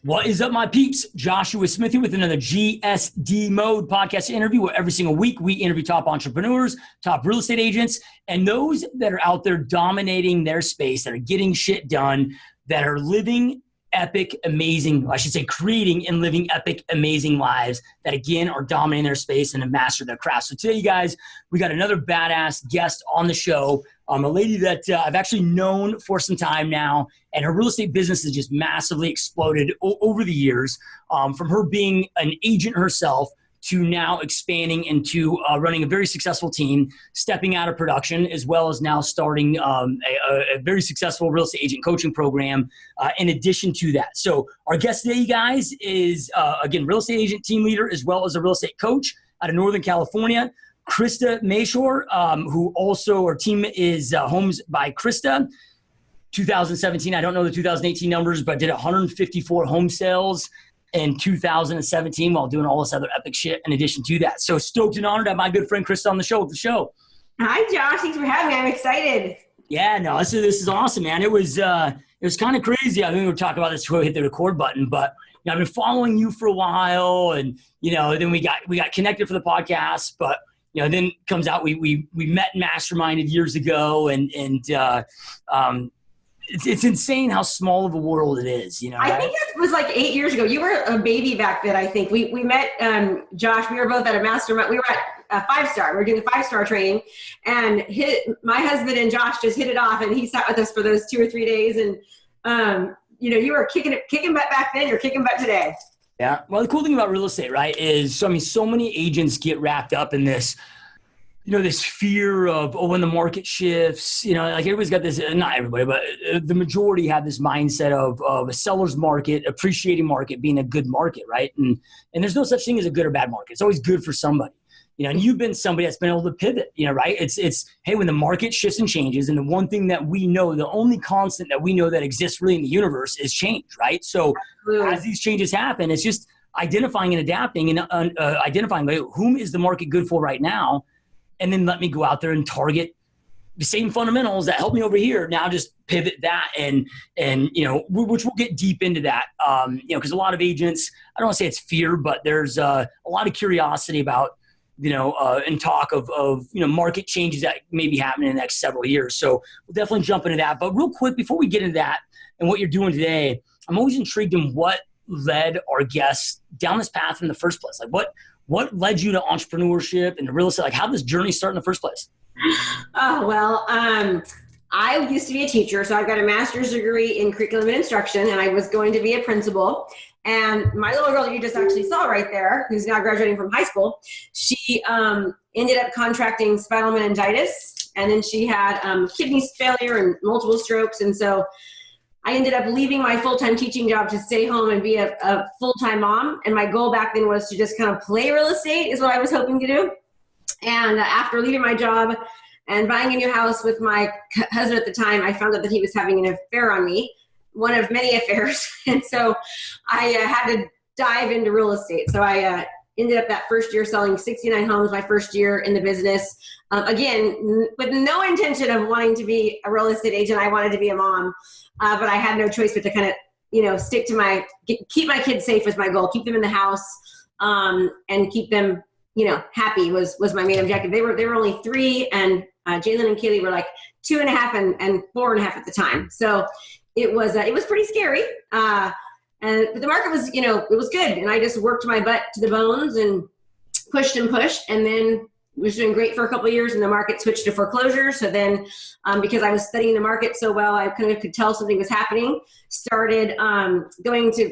What is up, my peeps? Joshua Smith here with another GSD Mode podcast interview where every single week we interview top entrepreneurs, top real estate agents, and those that are out there dominating their space, that are getting shit done, that are living epic, amazing, I should say creating and living epic, amazing lives that, again, are dominating their space and have mastered their craft. So today, you guys, we got another badass guest on the show, a lady that I've actually known for some time now, and her real estate business has just massively exploded over the years, from her being an agent herself to now expanding into running a very successful team, stepping out of production, as well as now starting a very successful real estate agent coaching program in addition to that. So our guest today, you guys, is, again, real estate agent team leader, as well as a real estate coach out of Northern California, Krista Mashore, who also, her team is Homes by Krista. 2017, I don't know the 2018 numbers, but did 154 home sales in 2017 while doing all this other epic shit in addition to that. So stoked and honored to have my good friend Krista on the show. Hi, Josh. Thanks for having me. I'm excited. Yeah, no, this is awesome, man. It was kind of crazy. I think we'll talk about this before we hit the record button, but you know, I've been following you for a while, and you know, then we got connected for the podcast, but you know, then comes out we met and masterminded years ago, and it's insane how small of a world it is, you know. I think it was like 8 years ago. You were a baby back then, I think. We met, Josh, we were both at a mastermind. We were at a 5-star. We were doing the 5-star training. And my husband and Josh just hit it off, and he sat with us for those 2 or 3 days. And, you know, you were kicking butt back then. You're kicking butt today. Yeah. Well, the cool thing about real estate, right, is, so many agents get wrapped up in this, you know, this fear of, when the market shifts, you know, like everybody's got this, not everybody, but the majority have this mindset of a seller's market, appreciating market being a good market, right? And there's no such thing as a good or bad market. It's always good for somebody, you know, and you've been somebody that's been able to pivot, you know, right? It's, hey, when the market shifts and changes, and the one thing that we know, the only constant that we know that exists really in the universe is change, right? So as these changes happen, it's just identifying and adapting and identifying, like, whom is the market good for right now? And then let me go out there and target the same fundamentals that help me over here. Now just pivot that and you know, which we'll get deep into that. You know, because a lot of agents, I don't want to say it's fear, but there's a lot of curiosity about, you know, and talk of you know, market changes that may be happening in the next several years. So we'll definitely jump into that. But real quick, before we get into that and what you're doing today, I'm always intrigued in what led our guests down this path in the first place. Like what led you to entrepreneurship and real estate? Like, how did this journey start in the first place? Oh, well, I used to be a teacher. So I've got a master's degree in curriculum and instruction, and I was going to be a principal. And my little girl that you just actually saw right there, who's now graduating from high school, she ended up contracting spinal meningitis, and then she had kidney failure and multiple strokes. And so I ended up leaving my full-time teaching job to stay home and be a full-time mom. And my goal back then was to just kind of play real estate is what I was hoping to do. And after leaving my job and buying a new house with my husband at the time, I found out that he was having an affair on me, one of many affairs. And so I had to dive into real estate. So I ended up that first year selling 69 homes, my first year in the business. Again, with no intention of wanting to be a real estate agent. I wanted to be a mom. But I had no choice but to kind of, you know, stick to keep my kids safe was my goal. Keep them in the house, and keep them, you know, happy was my main objective. They were only 3, and Jalen and Kaylee were like 2.5 and 4.5 at the time. So it was pretty scary. But the market was, you know, it was good. And I just worked my butt to the bones and pushed, and then was doing great for a couple of years, and the market switched to foreclosure. So then, because I was studying the market so well, I kind of could tell something was happening. Started going to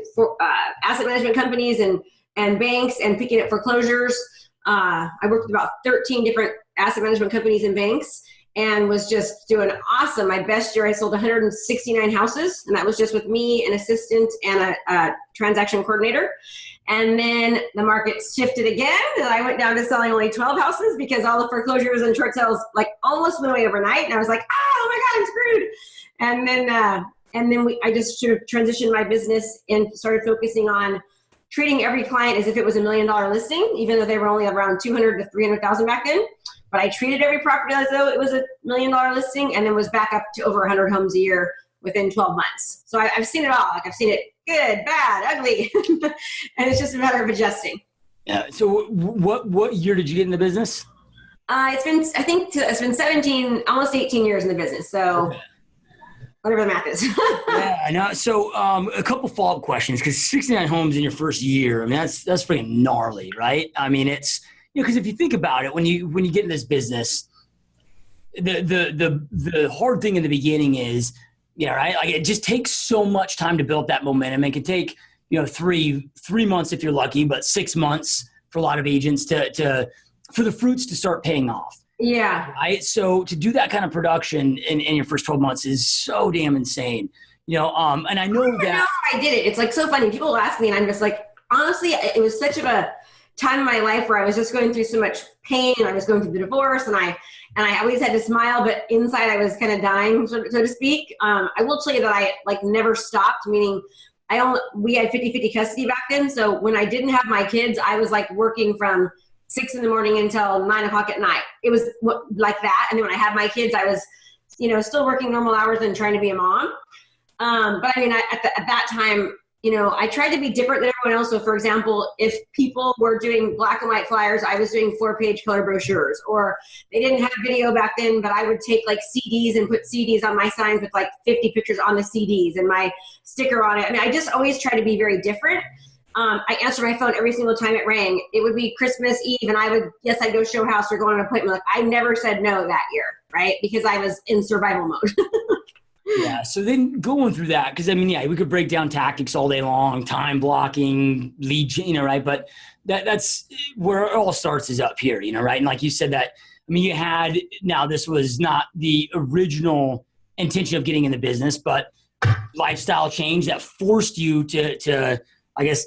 asset management companies and banks and picking up foreclosures. I worked with about 13 different asset management companies and banks, and was just doing awesome. My best year, I sold 169 houses, and that was just with me, an assistant, and a transaction coordinator. And then the market shifted again, and I went down to selling only 12 houses because all the foreclosures and short sales like almost went away overnight. And I was like, oh my God, I'm screwed. And then I just sort of transitioned my business and started focusing on treating every client as if it was $1 million listing, even though they were only around 200 to 300,000 back then. But I treated every property as though it was $1 million listing, and then was back up to over 100 homes a year within 12 months. So I've seen it all. Like I've seen it good, bad, ugly. And it's just a matter of adjusting. Yeah. So what year did you get in the business? It's been 17, almost 18 years in the business. So whatever the math is. Yeah, I know. So a couple follow-up questions, because 69 homes in your first year, I mean, that's freaking gnarly, right? I mean, it's, because if you think about it, when you get in this business, the hard thing in the beginning is, right? Like, it just takes so much time to build that momentum. It can take, 3 months if you're lucky, but 6 months for a lot of agents for the fruits to start paying off. Yeah. Right. So to do that kind of production in your first 12 months is so damn insane, and I know that I did it. It's like so funny. People ask me and I'm just like, honestly, it was such of a time in my life where I was just going through so much pain. I was going through the divorce and I always had to smile, but inside I was kind of dying, so to speak. I will tell you that I never stopped, meaning we had 50-50 custody back then. So when I didn't have my kids, I was like working from 6 in the morning until 9 o'clock at night. It was like that. And then when I had my kids, I was, still working normal hours and trying to be a mom. But I mean, at that time, I tried to be different than everyone else. So for example, if people were doing black and white flyers, I was doing 4-page color brochures, or they didn't have video back then, but I would take like CDs and put CDs on my signs with like 50 pictures on the CDs and my sticker on it. I mean, I just always try to be very different. I answered my phone every single time it rang. It would be Christmas Eve and I'd go show house or go on an appointment. Like, I never said no that year, right? Because I was in survival mode. Yeah. So then going through that, because I mean, we could break down tactics all day long, time blocking, lead, right? But that's where it all starts, is up here, right? And like you said that, I mean, now this was not the original intention of getting in the business, but lifestyle change that forced you to I guess,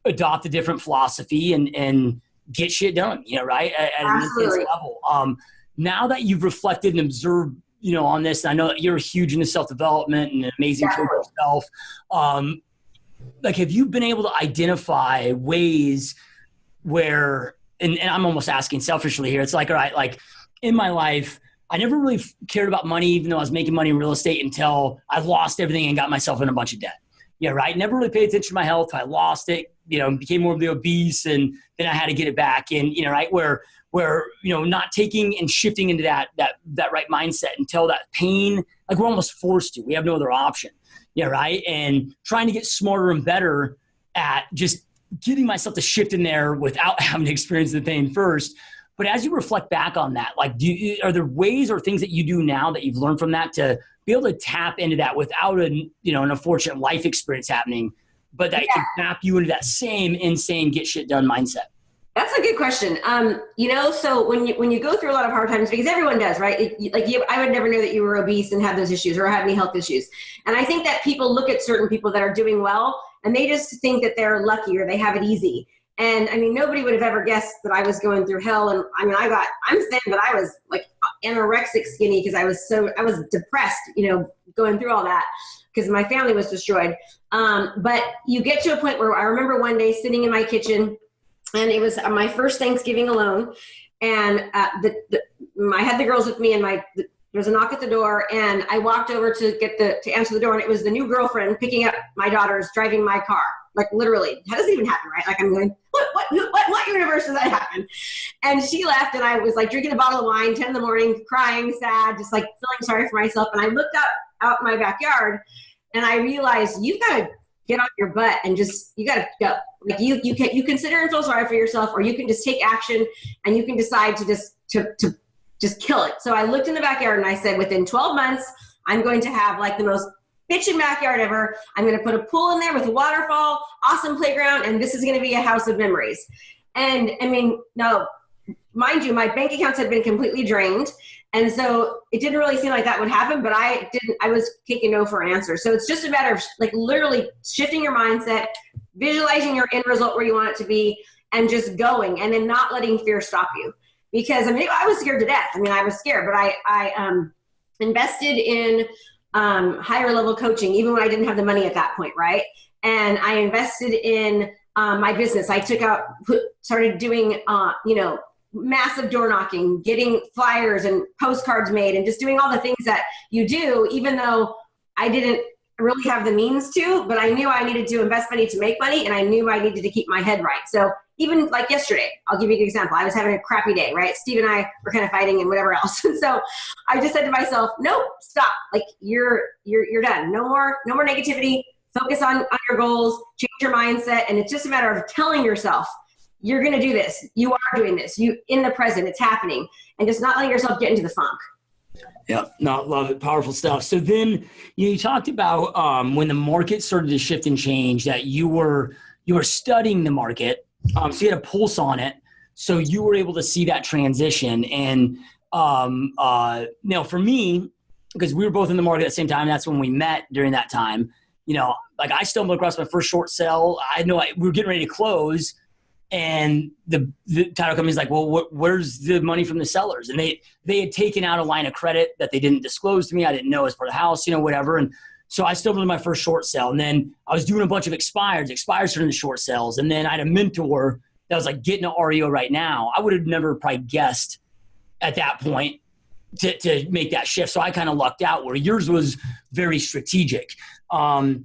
adopt a different philosophy and get shit done, right? At an intense level. Now that you've reflected and observed, on this, and I know that you're huge into self-development and an amazing coach yourself. Have you been able to identify ways where, and I'm almost asking selfishly here, it's like, all right, like in my life, I never really cared about money, even though I was making money in real estate, until I lost everything and got myself in a bunch of debt. Yeah, right. Never really paid attention to my health. I lost it, became more of the obese, and then I had to get it back in, right, where not taking and shifting into that right mindset until that pain, like we're almost forced to. We have no other option. Yeah, right. And trying to get smarter and better at just getting myself to shift in there without having to experience the pain first. But as you reflect back on that, like, are there ways or things that you do now that you've learned from that to be able to tap into that without an unfortunate life experience happening, but that can tap you into that same insane get shit done mindset? That's a good question. So when you go through a lot of hard times, because everyone does, right? I would never know that you were obese and had those issues or had any health issues. And I think that people look at certain people that are doing well and they just think that they're lucky or they have it easy. And I mean, nobody would have ever guessed that I was going through hell. And I mean, I'm thin, but I was like anorexic skinny because I was depressed, going through all that because my family was destroyed. But you get to a point where I remember one day sitting in my kitchen, and it was my first Thanksgiving alone. And I had the girls with me, and there was a knock at the door, and I walked over to answer the door, and it was the new girlfriend picking up my daughters, driving my car. Like, literally, that doesn't even happen, right? Like, I'm going, what universe does that happen? And she left, and I was like drinking a bottle of wine, 10 in the morning, crying, sad, just like feeling sorry for myself. And I looked out in my backyard, and I realized you've got to get off your butt and you got to go. Like, you can sit here and feel sorry for yourself, or you can just take action, and you can decide to just kill it. So I looked in the backyard, and I said, within 12 months, I'm going to have like the most bitchin' backyard ever. I'm going to put a pool in there with a waterfall, awesome playground, and this is going to be a house of memories. And I mean, no, mind you, my bank accounts had been completely drained. And so it didn't really seem like that would happen, but I was taking no for an answer. So it's just a matter of like literally shifting your mindset, visualizing your end result where you want it to be, and just going, and then not letting fear stop you. Because I mean, I was scared to death. I mean, I was scared, but I invested in higher level coaching, even when I didn't have the money at that point. Right. And I invested in my business. I started doing, massive door knocking, getting flyers and postcards made, and just doing all the things that you do, even though I really have the means to, but I knew I needed to invest money to make money, and I knew I needed to keep my head right. So even like yesterday, I'll give you an example. I was having a crappy day, right? Steve and I were kind of fighting and whatever else. And so I just said to myself, nope, stop. Like you're done. No more negativity. Focus on your goals, change your mindset. And it's just a matter of telling yourself, you're going to do this. You are doing this. You in the present, it's happening, and just not letting yourself get into the funk. Yeah, no, love it. Powerful stuff. So then you talked about when the market started to shift and change, that you were studying the market. So you had a pulse on it. So you were able to see that transition. And for me, because we were both in the market at the same time, that's when we met during that time. Like I stumbled across my first short sale. I know we were getting ready to close. And the title company's like, well, where's the money from the sellers? And they had taken out a line of credit that they didn't disclose to me. I didn't know as part of the house, whatever. And so I stumbled into my first short sale. And then I was doing a bunch of expires turned into short sales. And then I had a mentor that was like, getting an REO right now. I would have never probably guessed at that point to make that shift. So I kind of lucked out, where yours was very strategic. What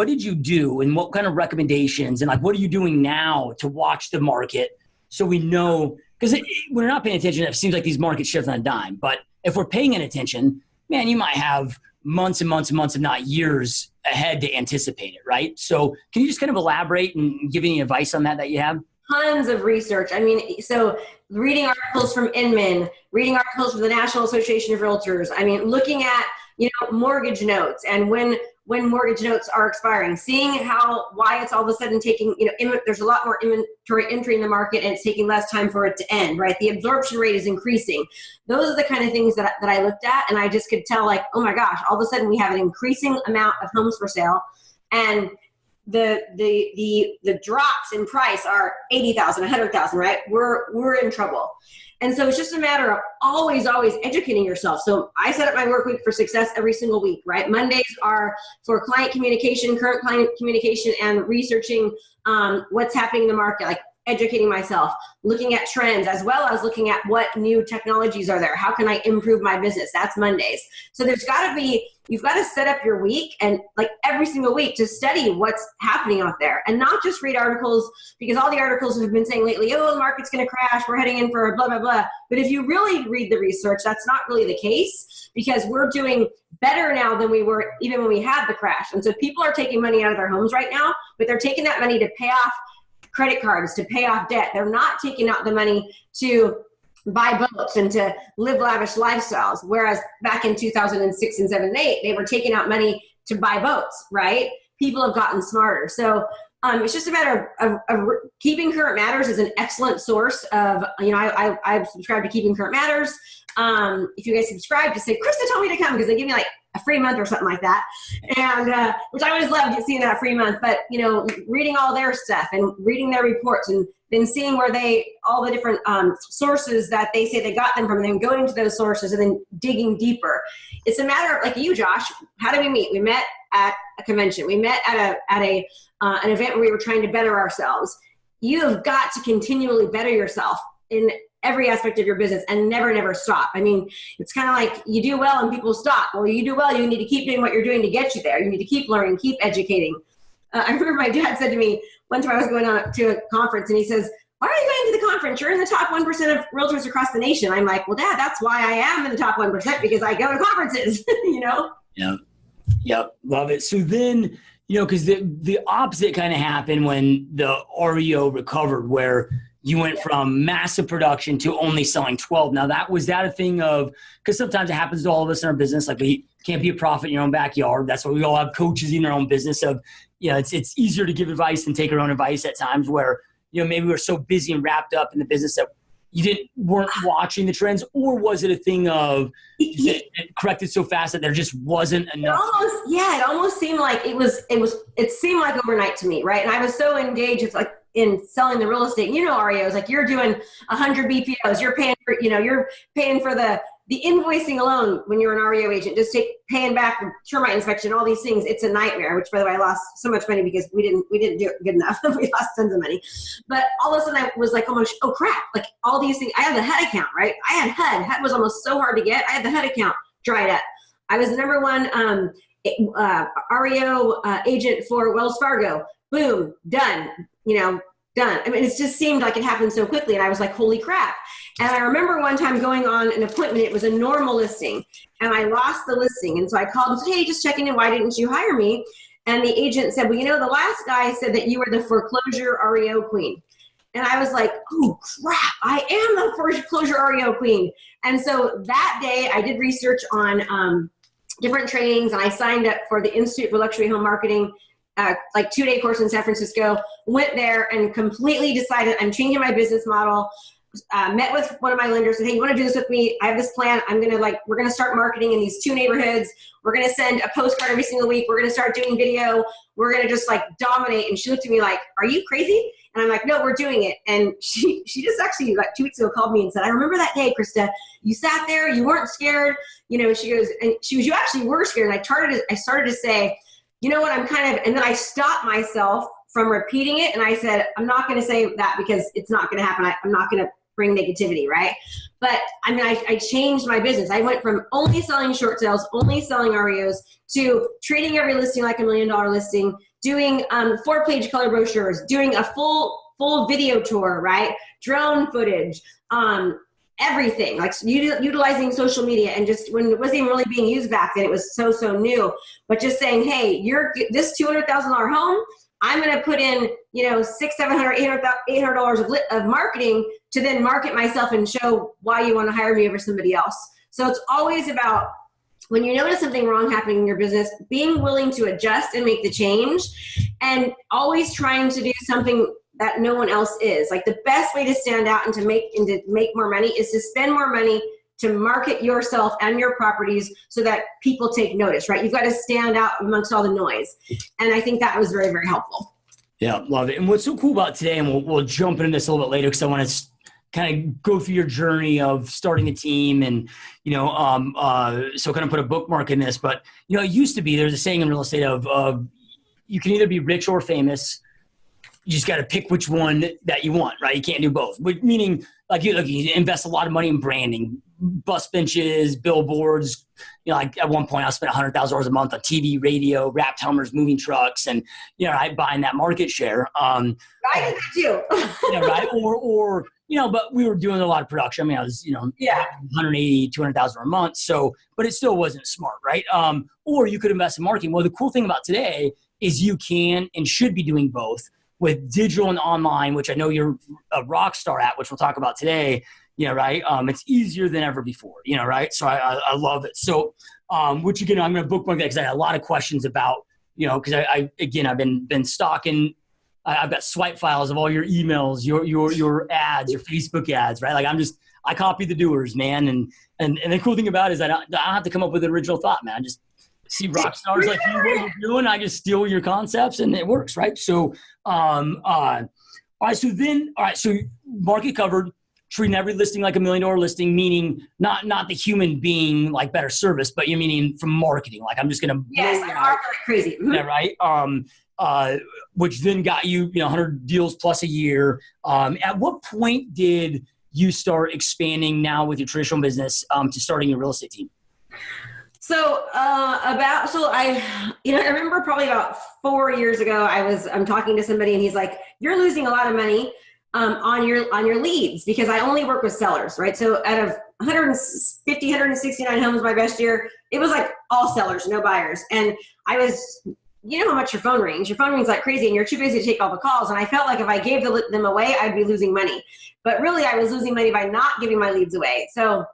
did you do, and what kind of recommendations, and like what are you doing now to watch the market so we know? Because when we're not paying attention, it seems like these markets shift on a dime. But if we're paying attention, man, you might have months and months and months, if not years ahead to anticipate it, right? So can you just kind of elaborate and give any advice on that you have? Tons of research. I mean, so reading articles from Inman, reading articles from the National Association of Realtors. I mean, looking at mortgage notes, and when mortgage notes are expiring, seeing why it's all of a sudden taking, there's a lot more inventory entry in the market, and it's taking less time for it to end, right? The absorption rate is increasing. Those are the kind of things that I looked at, and I just could tell, like, oh my gosh, all of a sudden we have an increasing amount of homes for sale, and the drops in price are 80,000, 100,000, right? We're in trouble. And so it's just a matter of always educating yourself. So I set up my work week for success every single week, right? Mondays are for client communication, current client communication, and researching what's happening in the market, like educating myself, looking at trends, as well as looking at what new technologies are there. How can I improve my business? That's Mondays. So you've got to set up your week, and like every single week, to study what's happening out there, and not just read articles, because all the articles have been saying lately, oh, the market's going to crash, we're heading in for blah, blah, blah. But if you really read the research, that's not really the case, because we're doing better now than we were even when we had the crash. And so people are taking money out of their homes right now, but they're taking that money to pay off credit cards, to pay off debt. They're not taking out the money to buy boats and to live lavish lifestyles. Whereas back in 2006 and 7 and 8, they were taking out money to buy boats, right? People have gotten smarter. So it's just a matter of Keeping Current Matters is an excellent source of, I've subscribed to Keeping Current Matters. If you guys subscribe, just say, Krista told me to come, because they give me like a free month or something like that. And, which I always loved seeing that free month, but, reading all their stuff and reading their reports, and then seeing where all the different sources that they say they got them from, and then going to those sources and then digging deeper. It's a matter of, like you, Josh, how did we meet? We met at a convention. We met at an event where we were trying to better ourselves. You have got to continually better yourself in every aspect of your business, and never stop. I mean, it's kind of like you do well and people stop. Well, you do well, you need to keep doing what you're doing to get you there. You need to keep learning, keep educating. I remember my dad said to me one time, I was going to a conference, and he says, why are you going to the conference? You're in the top 1% of realtors across the nation. I'm like, well, Dad, that's why I am in the top 1%, because I go to conferences, Yep. Love it. So then, because the opposite kind of happened when the REO recovered, where you went from massive production to only selling 12. Now, was that a thing of, because sometimes it happens to all of us in our business, like we can't be a prophet in your own backyard. That's why we all have coaches in our own business of, it's easier to give advice than take our own advice at times, where, maybe we're so busy and wrapped up in the business that you weren't watching the trends. Or was it a thing of it corrected so fast that there just wasn't enough? It almost seemed like it seemed like overnight to me, right? And I was so engaged. It's like in selling the real estate, REOs, like you're doing 100 BPOs, you're paying for the invoicing alone when you're an REO agent, just paying back the termite inspection, all these things. It's a nightmare, which, by the way, I lost so much money because we didn't do it good enough. We lost tons of money. But all of a sudden I was like, oh crap, like all these things. I had the HUD account, right? I had HUD. HUD was almost so hard to get. I had the HUD account dried up. I was the number one REO agent for Wells Fargo. Boom, done, done. I mean, it just seemed like it happened so quickly. And I was like, holy crap. And I remember one time going on an appointment, it was a normal listing, and I lost the listing. And so I called and said, hey, just checking in, why didn't you hire me? And the agent said, well, the last guy said that you were the foreclosure REO queen. And I was like, oh crap, I am the foreclosure REO queen. And so that day I did research on different trainings, and I signed up for the Institute for Luxury Home Marketing, like 2-day course in San Francisco, went there and completely decided I'm changing my business model. Met with one of my lenders, said, hey, you want to do this with me? I have this plan. We're going to start marketing in these 2 neighborhoods. We're going to send a postcard every single week. We're going to start doing video. We're going to just dominate. And she looked at me like, are you crazy? And I'm like, no, we're doing it. And she just actually 2 weeks ago called me and said, I remember that day, Krista, you sat there, you weren't scared. She goes, you actually were scared. And I started to say, you know what, and then I stopped myself from repeating it. And I said, I'm not going to say that because it's not going to happen. I'm not going to bring negativity, right? But I changed my business. I went from only selling short sales, only selling REOs, to treating every listing like $1 million listing, doing 4-page color brochures, doing a full video tour, right? Drone footage, everything, utilizing social media, and just when it wasn't even really being used back then, it was so new. But just saying, hey, this $200,000 home, I'm going to put in, $600, $700, $800 of marketing to then market myself and show why you want to hire me over somebody else. So it's always about, when you notice something wrong happening in your business, being willing to adjust and make the change, and always trying to do something that no one else is. Like, the best way to stand out and to make more money is to spend more money to market yourself and your properties so that people take notice, right? You've got to stand out amongst all the noise. And I think that was very, very helpful. Yeah, love it. And what's so cool about today, and we'll jump into this a little bit later because I want to kind of go through your journey of starting a team and, so kind of put a bookmark in this. But, it used to be, there's a saying in real estate of you can either be rich or famous. You just got to pick which one that you want, right? You can't do both. Meaning, you invest a lot of money in branding, bus benches, billboards. At one point I spent $100,000 a month on TV, radio, wrapped helmets, moving trucks, and I buying that market share. I did that too. Right? Or but we were doing a lot of production. I was 180, 200,000 a month. So, but it still wasn't smart, right? Or you could invest in marketing. Well, the cool thing about today is you can and should be doing both with digital and online, which I know you're a rock star at, which we'll talk about today. Right? It's easier than ever before, right? So I love it. So, which again, I'm going to bookmark that because I had a lot of questions about, because I've been stalking. I've got swipe files of all your emails, your ads, your Facebook ads, right? I copy the doers, man. And the cool thing about it is I don't have to come up with an original thought, man. I just see rock stars like you, what you're doing. I just steal your concepts and it works, right? So, all right. So market covered. Treating every listing like $1 million listing, meaning not the human being like better service, but you meaning from marketing. Like, I'm just going to I market like crazy. Mm-hmm. Yeah, right. Which then got you 100 deals plus a year. At what point did you start expanding now with your traditional business to starting your real estate team? So I remember probably about 4 years ago, I'm talking to somebody and he's like, you're losing a lot of money on your leads, because I only work with sellers, right? So out of 169 homes my best year, it was like all sellers, no buyers. And I was, how much your phone rings. Your phone rings like crazy and you're too busy to take all the calls. And I felt like if I gave them away, I'd be losing money. But really I was losing money by not giving my leads away. So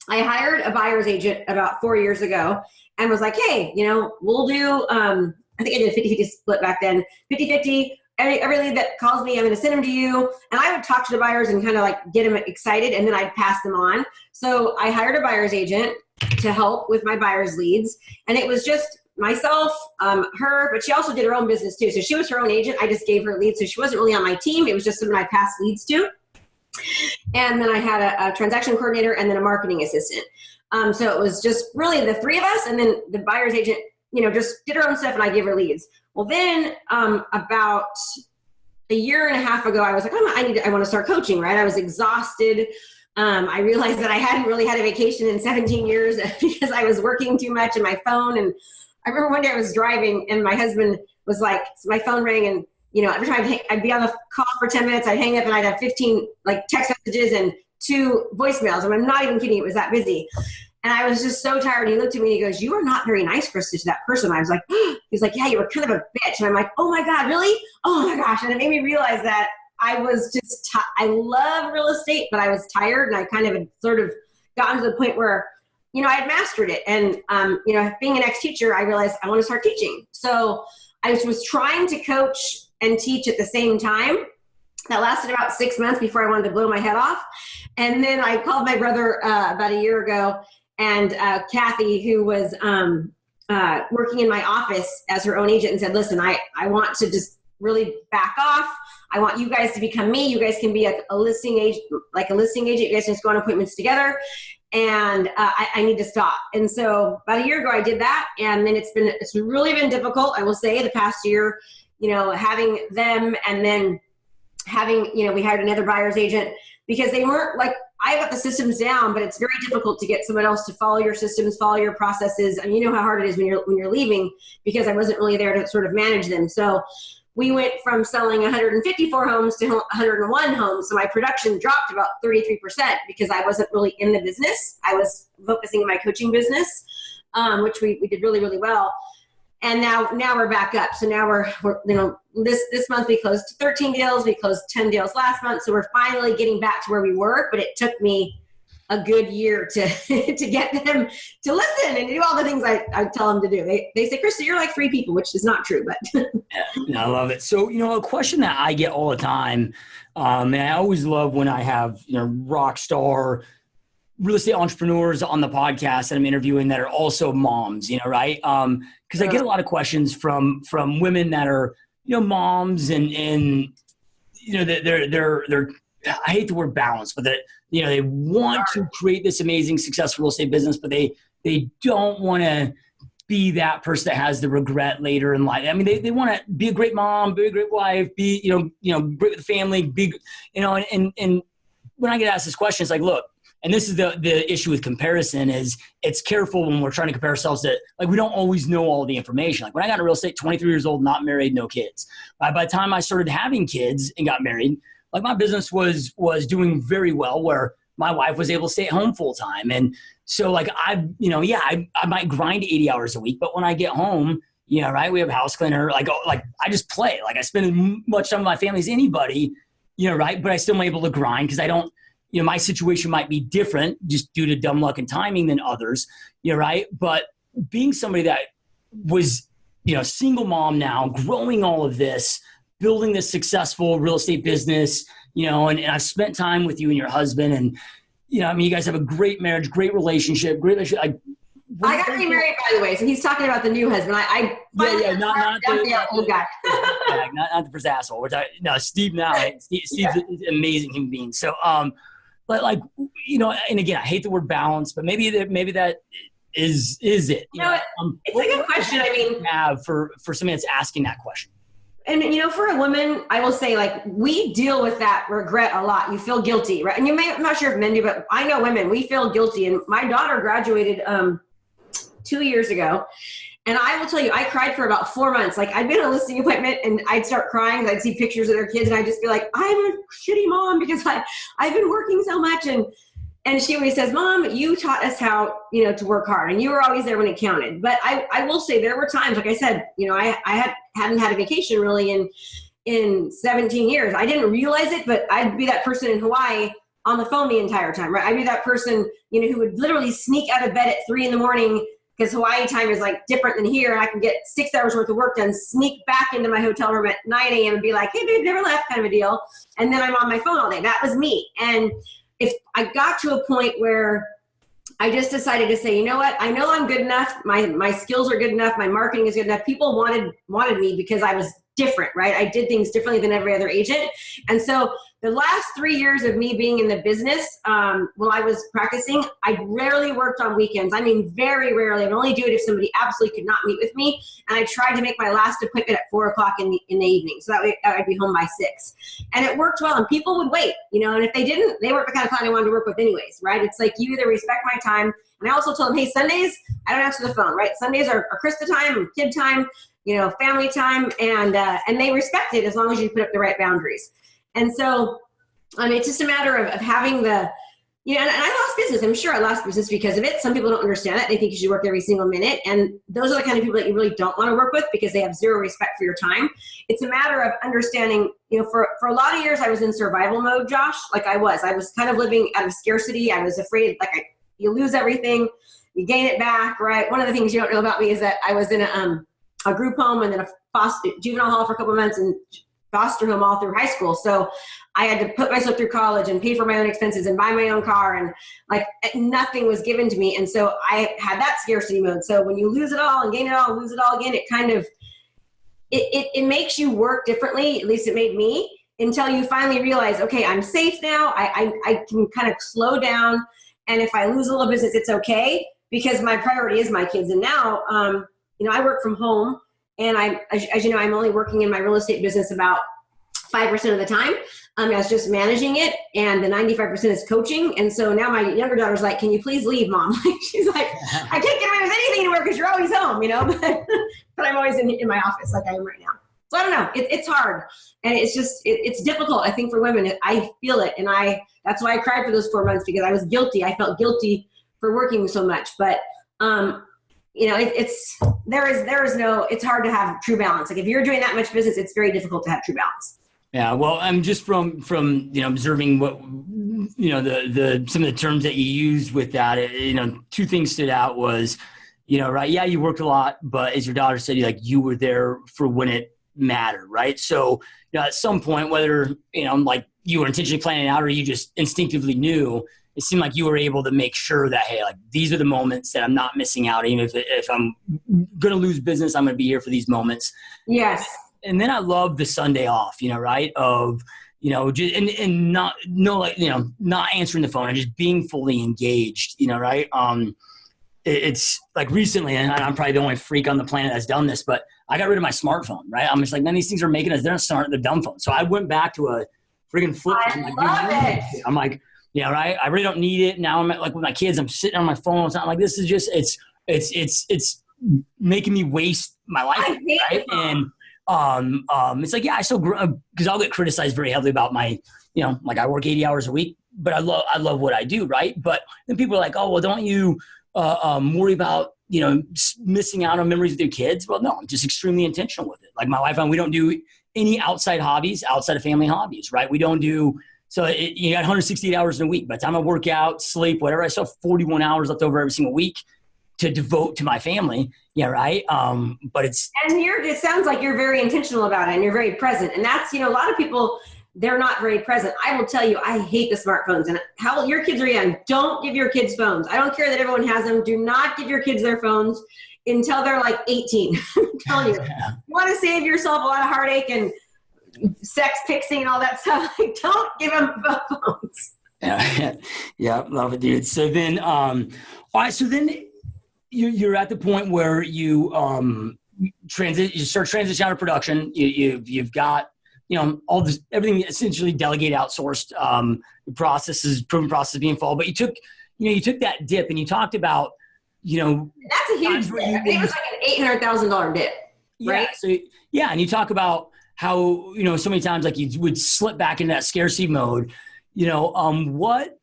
I hired a buyer's agent about 4 years ago and was like, hey, we'll do, I think I did a 50-50 split back then, 50-50. Every lead that calls me, I'm going to send them to you. And I would talk to the buyers and kind of get them excited, and then I'd pass them on. So I hired a buyer's agent to help with my buyer's leads. And it was just myself, her, but she also did her own business too. So she was her own agent. I just gave her leads. So she wasn't really on my team. It was just someone I passed leads to. And then I had a transaction coordinator and then a marketing assistant. So it was just really the three of us. And then the buyer's agent, just did her own stuff and I gave her leads. Well, then about a year and a half ago, I was like, I want to start coaching, right? I was exhausted. I realized that I hadn't really had a vacation in 17 years because I was working too much and my phone. And I remember one day I was driving and my husband was like, so my phone rang and, every time I'd be on the call for 10 minutes, I'd hang up and I'd have 15 like text messages and 2 voicemails. And I'm not even kidding. It was that busy. And I was just so tired. He looked at me and he goes, "You are not very nice, Krista, to that person." I was like, he's like, "Yeah, you were kind of a bitch." And I'm like, "Oh my God, really? Oh my gosh." And it made me realize that I was just, I love real estate, but I was tired and I kind of had sort of gotten to the point where, I had mastered it. And, being an ex-teacher, I realized I want to start teaching. So I was trying to coach and teach at the same time. That lasted about 6 months before I wanted to blow my head off. And then I called my brother about a year ago, and Kathy, who was working in my office as her own agent, and said, "Listen, I want to just really back off. I want you guys to become me. You guys can be a listing agent, like a listing agent. You guys can just go on appointments together. And I need to stop." And so about a year ago, I did that. And then it's really been difficult, I will say, the past year, having them, and then having, we hired another buyer's agent, because they weren't like, I got the systems down, but it's very difficult to get someone else to follow your systems, follow your processes. And you know how hard it is when you're leaving, because I wasn't really there to sort of manage them. So we went from selling 154 homes to 101 homes. So my production dropped about 33% because I wasn't really in the business. I was focusing on my coaching business, which we did really, really well. And now we're back up. So now we're this month we closed 13 deals. We closed 10 deals last month. So we're finally getting back to where we were, but it took me a good year to get them to listen and do all the things I tell them to do. They say, "Krista, you're like 3 people," which is not true, but. I love it. So, a question that I get all the time, and I always love when I have, rock star real estate entrepreneurs on the podcast that I'm interviewing that are also moms, right? Because I get a lot of questions from women that are, moms and they're I hate the word balance, but that, they want to create this amazing, successful real estate business, but they don't want to be that person that has the regret later in life. I mean, they want to be a great mom, be a great wife, be, great with the family, be, and when I get asked this question, it's like, look, and this is the issue with comparison, is it's careful when we're trying to compare ourselves to, like, we don't always know all the information. Like when I got into real estate, 23 years old, not married, no kids. By the time I started having kids and got married, like my business was doing very well, where my wife was able to stay at home full time. And so like I might grind 80 hours a week, but when I get home, right, we have a house cleaner, like I just play, like I spend as much time with my family as anybody, right. But I still am able to grind because I don't, my situation might be different just due to dumb luck and timing than others, right. But being somebody that was, single mom now, growing all of this, building this successful real estate business, and I've spent time with you and your husband, and, you guys have a great marriage, great relationship. I got remarried, by the way, so he's talking about the new husband. Not the old guy. not the first asshole. Steve now. Steve's an amazing human being. So, but like, and again, I hate the word balance, but maybe that is it. It's a good question. I mean, have for somebody that's asking that question. And, for a woman, I will say, like, we deal with that regret a lot. You feel guilty, right? And I'm not sure if men do, but I know women, we feel guilty. And my daughter graduated 2 years ago. And I will tell you, I cried for about 4 months. Like, I'd been at a listing appointment and I'd start crying. I'd see pictures of their kids and I'd just be like, I'm a shitty mom because I've been working so much. And she always says, "Mom, you taught us how, to work hard, and you were always there when it counted." But I will say there were times, like I said, I hadn't had a vacation really in 17 years. I didn't realize it, but I'd be that person in Hawaii on the phone the entire time, right? I'd be that person, who would literally sneak out of bed at 3 a.m, because Hawaii time is like different than here. And I can get 6 hours worth of work done, sneak back into my hotel room at 9 a.m. and be like, "Hey babe, never left," kind of a deal. And then I'm on my phone all day. That was me. And if I got to a point where I just decided to say, you know what, I know I'm good enough. My skills are good enough. My marketing is good enough. People wanted me because I was different, right? I did things differently than every other agent. And so the last 3 years of me being in the business, while I was practicing, I rarely worked on weekends. I mean, very rarely. I'd only do it if somebody absolutely could not meet with me. And I tried to make my last appointment at 4:00 in the evening. So that way I'd be home by 6. And it worked well. And people would wait, and if they didn't, they weren't the kind of client I wanted to work with anyways, right? It's like, you either respect my time. And I also told them, hey, Sundays, I don't answer the phone, right? Sundays are Krista time, kid time, family time. And they respect it as long as you put up the right boundaries. And so it's just a matter of having and I lost business. I'm sure I lost business because of it. Some people don't understand it. They think you should work every single minute. And those are the kind of people that you really don't want to work with because they have zero respect for your time. It's a matter of understanding, for a lot of years, I was in survival mode, Josh. Like I was kind of living out of scarcity. I was afraid, you lose everything, you gain it back, right? One of the things you don't know about me is that I was in a group home and then a juvenile hall for a couple of months and foster home all through high school. So I had to put myself through college and pay for my own expenses and buy my own car, and nothing was given to me. And so I had that scarcity mode. So when you lose it all and gain it all, lose it all again, it kind of, it makes you work differently. At least it made me, until you finally realize, okay, I'm safe now. I can kind of slow down. And if I lose a little business, it's okay because my priority is my kids. And now, I work from home. And as you know, I'm only working in my real estate business about 5% of the time. I was just managing it, and the 95% is coaching. And so now my younger daughter's like, "Can you please leave, Mom?" She's like, "I can't get away with anything anymore because you're always home, but I'm always in my office like I am right now." So I don't know. It's hard, and it's difficult. I think for women, I feel it, and that's why I cried for those 4 months because I was guilty. I felt guilty for working so much, but it's hard to have true balance. Like if you're doing that much business, it's very difficult to have true balance. Yeah. Well, I'm just from observing what, some of the terms that you used with that, two things stood out was, right. Yeah. You worked a lot, but as your daughter said, you were there for when it mattered. Right. So at some point, whether, you were intentionally planning it out or you just instinctively knew, it seemed like you were able to make sure that, hey, these are the moments that I'm not missing out. Even if I'm going to lose business, I'm going to be here for these moments. Yes. And then I love the Sunday off, right? Of, just, and not answering the phone and just being fully engaged, right? It's like recently, and I'm probably the only freak on the planet that's done this, but I got rid of my smartphone, right? I'm just like, man, these things are making us, they're not smart, they're dumb phones. So I went back to a freaking flip phone. I'm like, yeah, right. I really don't need it. Now I'm with my kids, I'm sitting on my phone. It's not like, this is just, it's making me waste my life. Right? And, it's like, yeah, I still, because I'll get criticized very heavily about my, I work 80 hours a week, but I love what I do. Right. But then people are like, oh, well, don't you, worry about, missing out on memories with your kids? Well, no, I'm just extremely intentional with it. Like my wife and we don't do any outside hobbies outside of family hobbies. Right. We don't do, so you got 168 hours in a week. By the time I work out, sleep, whatever, I still have 41 hours left over every single week to devote to my family. Yeah, right. But it's... And it sounds like you're very intentional about it and you're very present. And that's, a lot of people, they're not very present. I will tell you, I hate the smartphones. And how your kids are young, don't give your kids phones. I don't care that everyone has them. Do not give your kids their phones until they're 18. I'm telling you. You want to save yourself a lot of heartache and sex pixing and all that stuff. Don't give them phones. Yeah, love it, dude. So then, all right. So then you're at the point where you you start transitioning out of production. You've got all this, everything essentially delegate outsourced. The proven process being followed. But you took that dip and you talked about that's a huge dip. I think it was like an $800,000 dip, right? Yeah. And you talk about how, so many times you would slip back into that scarcity mode, what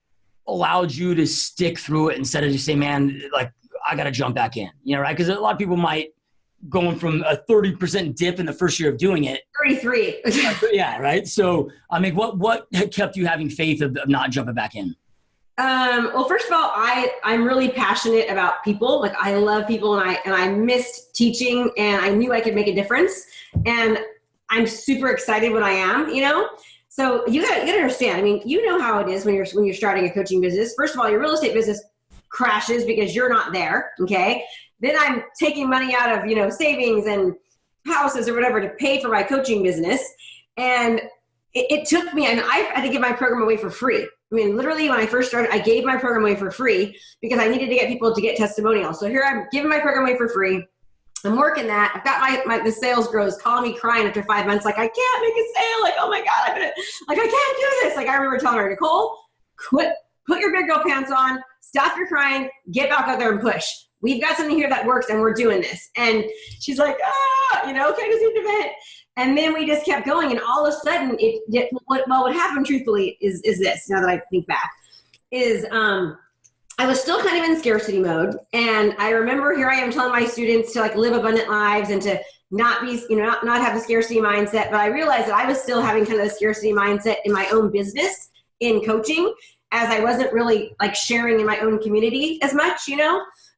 allowed you to stick through it instead of just say, man, I got to jump back in, right? Because a lot of people might going from a 30% dip in the first year of doing it. 33. Yeah. Right. So, what kept you having faith of not jumping back in? Well, first of all, I'm really passionate about people. I love people and I missed teaching and I knew I could make a difference. And I'm super excited when I am, So you got to understand. How it is when you're starting a coaching business. First of all, your real estate business crashes because you're not there. Okay. Then I'm taking money out of, savings and houses or whatever to pay for my coaching business. And it took me, and I had to give my program away for free. I mean, literally when I first started, I gave my program away for free because I needed to get people to get testimonials. So here I'm giving my program away for free. I'm working that. I've got the sales girls calling me crying after 5 months. Like, I can't make a sale. Like, oh my God, I can't do this. Like, I remember telling her, Nicole, put your big girl pants on, stop your crying, get back out there and push. We've got something here that works and we're doing this. And she's like, can I just need to vent? And then we just kept going. And all of a sudden, what happened truthfully is this, now that I think back, is I was still kind of in scarcity mode. And I remember here I am telling my students to like live abundant lives and to not be, not have the scarcity mindset. But I realized that I was still having kind of the scarcity mindset in my own business in coaching, as I wasn't really like sharing in my own community as much, And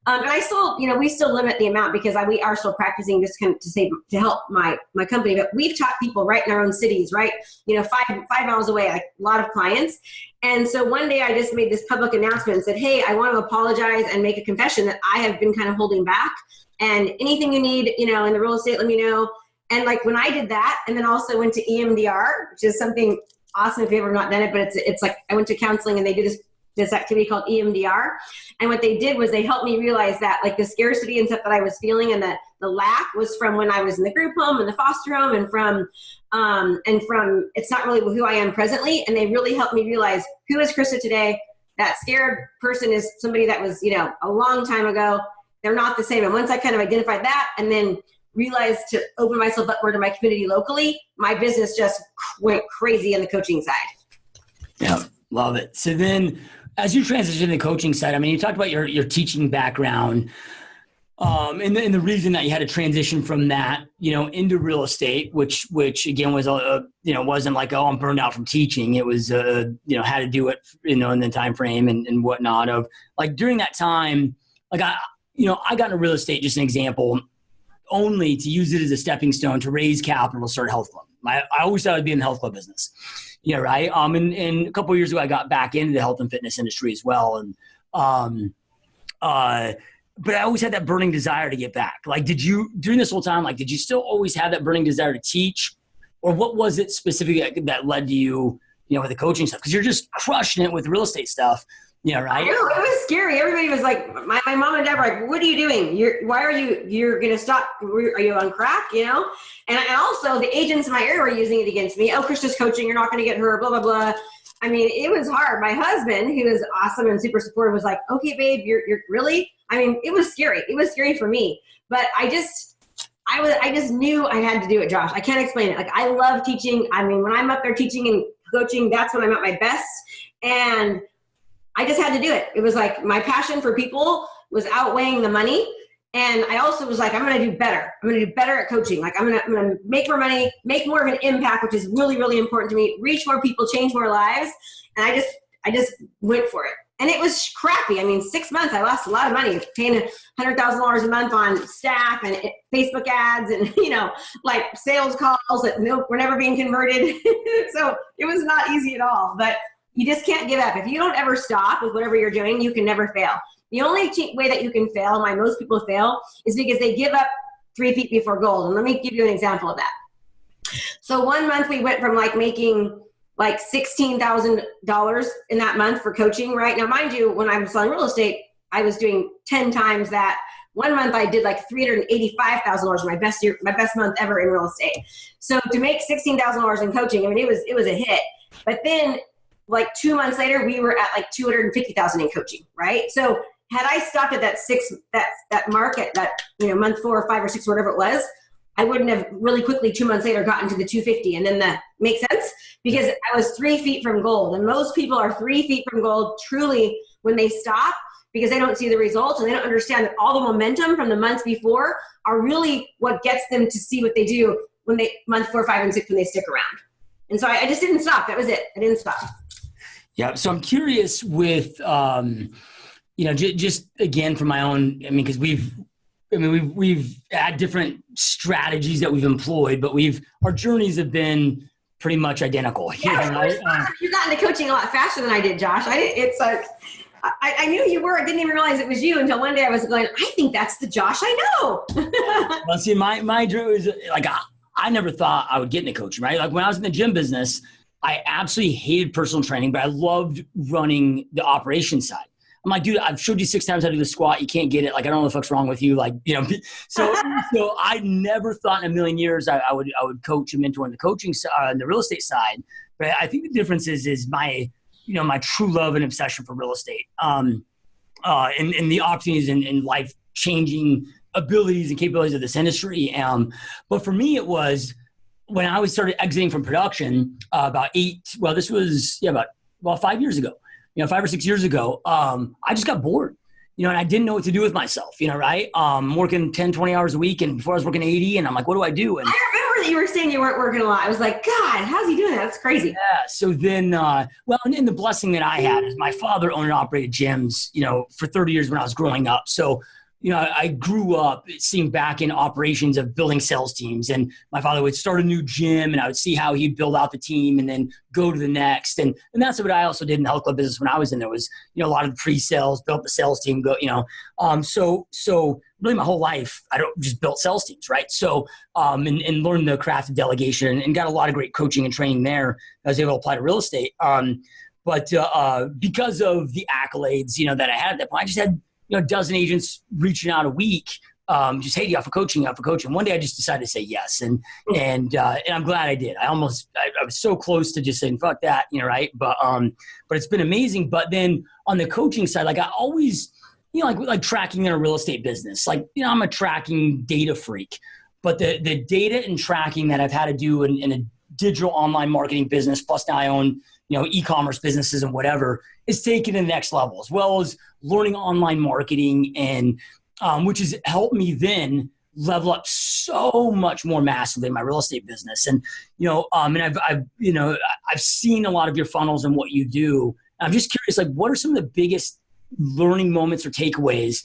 I still, we still limit the amount because we are still practicing just kind of to help my company. But we've taught people right in our own cities, right? 5 miles away, like a lot of clients. And so one day I just made this public announcement and said, hey, I want to apologize and make a confession that I have been kind of holding back. And anything you need, in the real estate, let me know. And like when I did that, and then also went to EMDR, which is something awesome if you've ever not done it, but it's like I went to counseling and they do this activity called EMDR. And what they did was they helped me realize that like the scarcity and stuff that I was feeling and the lack was from when I was in the group home and the foster home and from it's not really who I am presently. And they really helped me realize who is Krista today. That scared person is somebody that was, a long time ago. They're not the same. And once I kind of identified that and then realized to open myself up more to my community locally, my business just went crazy on the coaching side. Yeah, love it. So then as you transition to the coaching side, I mean, you talked about your teaching background and the reason that you had to transition from that, into real estate, which again was, wasn't like, oh, I'm burned out from teaching. It was, how to do it, in the time frame and whatnot of like during that time, like I got into real estate, just an example, only to use it as a stepping stone to raise capital to start a health club. I always thought I'd be in the health club business. Yeah, right. And a couple of years ago, I got back into the health and fitness industry as well. And but I always had that burning desire to get back. Like, during this whole time, like, did you still always have that burning desire to teach, or what was it specifically that led to you, with the coaching stuff? Because you're just crushing it with real estate stuff. Yeah, right. I know, it was scary. Everybody was like, my mom and dad were like, what are you doing? You're going to stop. Are you on crack? And also the agents in my area were using it against me. Oh, Krista's coaching. You're not going to get her, blah, blah, blah. I mean, it was hard. My husband, who is awesome and super supportive, was like, okay, babe, you're really, I mean, it was scary. It was scary for me, but I just knew I had to do it, Josh. I can't explain it. Like, I love teaching. I mean, when I'm up there teaching and coaching, that's when I'm at my best. And I just had to do it. It was like my passion for people was outweighing the money. And I also was like, I'm going to do better. I'm going to do better at coaching. Like I'm going to make more money, make more of an impact, which is really, really important to me, reach more people, change more lives. And I just went for it. And it was crappy. I mean, 6 months, I lost a lot of money, paying $100,000 a month on staff and Facebook ads and, like sales calls that were never being converted. So it was not easy at all, but you just can't give up. If you don't ever stop with whatever you're doing, you can never fail. The only way that you can fail, and why most people fail, is because they give up 3 feet before gold. And let me give you an example of that. So 1 month we went from like making like $16,000 in that month for coaching, right? Now, mind you, when I was selling real estate, I was doing 10 times that. 1 month I did like $385,000, my best month ever in real estate. So to make $16,000 in coaching, I mean, it was a hit. But then like 2 months later, we were at like $250,000 in coaching, right? So had I stopped at that mark at that, month 4 or 5 or 6, whatever it was, I wouldn't have really quickly 2 months later gotten to the 250. And then that makes sense because I was 3 feet from gold. And most people are 3 feet from gold truly when they stop because they don't see the results and they don't understand that all the momentum from the months before are really what gets them to see what they do when they month 4, 5, and 6, when they stick around. And so I just didn't stop. That was it. I didn't stop. Yeah. So I'm curious with, just again, from my own, because we've had different strategies that we've employed, but our journeys have been pretty much identical. Yeah, right? You got into coaching a lot faster than I did, Josh. It's like, I knew you were. I didn't even realize it was you until one day I was going, I think that's the Josh I know. Well, see, my dream is like, I never thought I would get into coaching, right? Like when I was in the gym business, I absolutely hated personal training, but I loved running the operations side. I'm like, dude, I've showed you 6 times how to do the squat. You can't get it. Like, I don't know what the fuck's wrong with you. Like, so I never thought in a million years I would coach and mentor on the coaching side, the real estate side. But I think the difference is my true love and obsession for real estate, and the opportunities and life changing abilities and capabilities of this industry. But for me, it was when I started exiting from production about 5 years ago. 5 or 6 years ago, I just got bored, and I didn't know what to do with myself, right? Working 10, 20 hours a week. And before I was working 80, and I'm like, what do I do? And I remember that you were saying you weren't working a lot. I was like, God, how's he doing that? That's crazy. Yeah. So then, and the blessing that I had is my father owned and operated gyms, for 30 years when I was growing up. So, I grew up seeing back in operations of building sales teams, and my father would start a new gym and I would see how he'd build out the team and then go to the next. And that's what I also did in the health club business when I was in there was, a lot of the pre-sales, built the sales team, so really my whole life, I don't just built sales teams. Right. So, and learned the craft of delegation and got a lot of great coaching and training there. I was able to apply to real estate. But because of the accolades, that I had at that point, I just had, a dozen agents reaching out a week, just, hey, do you offer coaching? One day I just decided to say yes. And I'm glad I did. I was so close to just saying, fuck that, right. But it's been amazing. But then on the coaching side, like I always, like tracking in a real estate business, like, I'm a tracking data freak, but the data and tracking that I've had to do in a digital online marketing business, plus now I own, e-commerce businesses and whatever, is taken to the next level, as well as learning online marketing, and which has helped me then level up so much more massively in my real estate business. And and I've seen a lot of your funnels and what you do. I'm just curious, like, what are some of the biggest learning moments or takeaways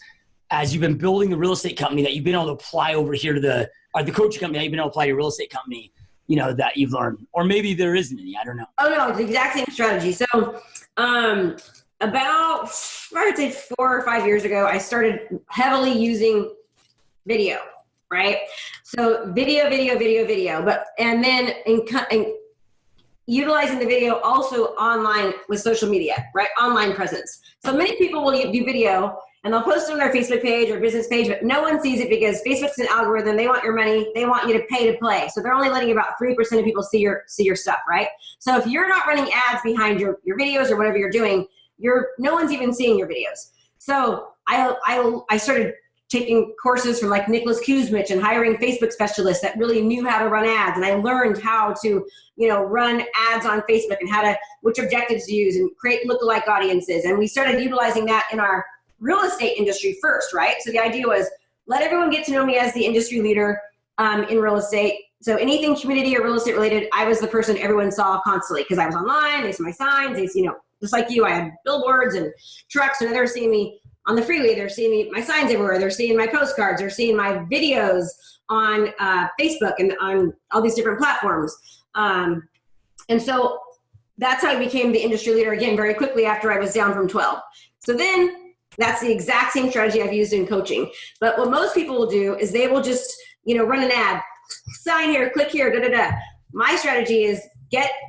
as you've been building the real estate company that you've been able to apply over here to the coaching company that you've been able to apply to your real estate company? That you've learned, or maybe there isn't any, I don't know. Oh no, it's the exact same strategy. So, about, I would say 4 or 5 years ago, I started heavily using video, right? So video, and then in utilizing the video also online with social media, right? Online presence. So many people will do video and they'll post it on their Facebook page or business page, but no one sees it because Facebook's an algorithm. They want your money. They want you to pay to play. So they're only letting about 3% of people see your stuff, right? So if you're not running ads behind your videos or whatever you're doing, no one's even seeing your videos. So I started taking courses from like Nicholas Kuzmich and hiring Facebook specialists that really knew how to run ads. And I learned how to, run ads on Facebook and which objectives to use and create lookalike audiences. And we started utilizing that in our real estate industry first, right? So the idea was let everyone get to know me as the industry leader in real estate. So anything community or real estate related, I was the person everyone saw constantly because I was online. They saw my signs. They, just like you, I had billboards and trucks, and they're seeing me on the freeway. They're seeing my signs everywhere. They're seeing my postcards. They're seeing my videos on Facebook and on all these different platforms. And so that's how I became the industry leader again very quickly after I was down from 12. So then that's the exact same strategy I've used in coaching. But what most people will do is they will just, run an ad, sign here, click here, My strategy is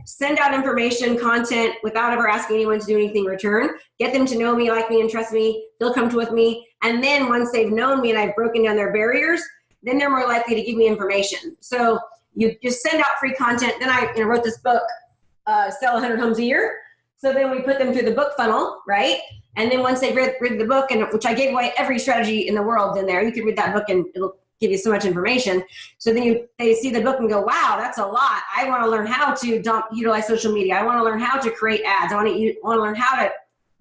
send out information, content without ever asking anyone to do anything in return. Get them to know me, like me, and trust me. They'll come with me. And then once they've known me and I've broken down their barriers, then they're more likely to give me information. So you just send out free content. Then I wrote this book, Sell 100 Homes a Year. So then we put them through the book funnel, right? And then once they've read the book, and which I gave away every strategy in the world in there, you could read that book and it'll give you so much information. So then they see the book and go, wow, that's a lot. I want to learn how to utilize social media. I want to learn how to create ads. I want to learn how to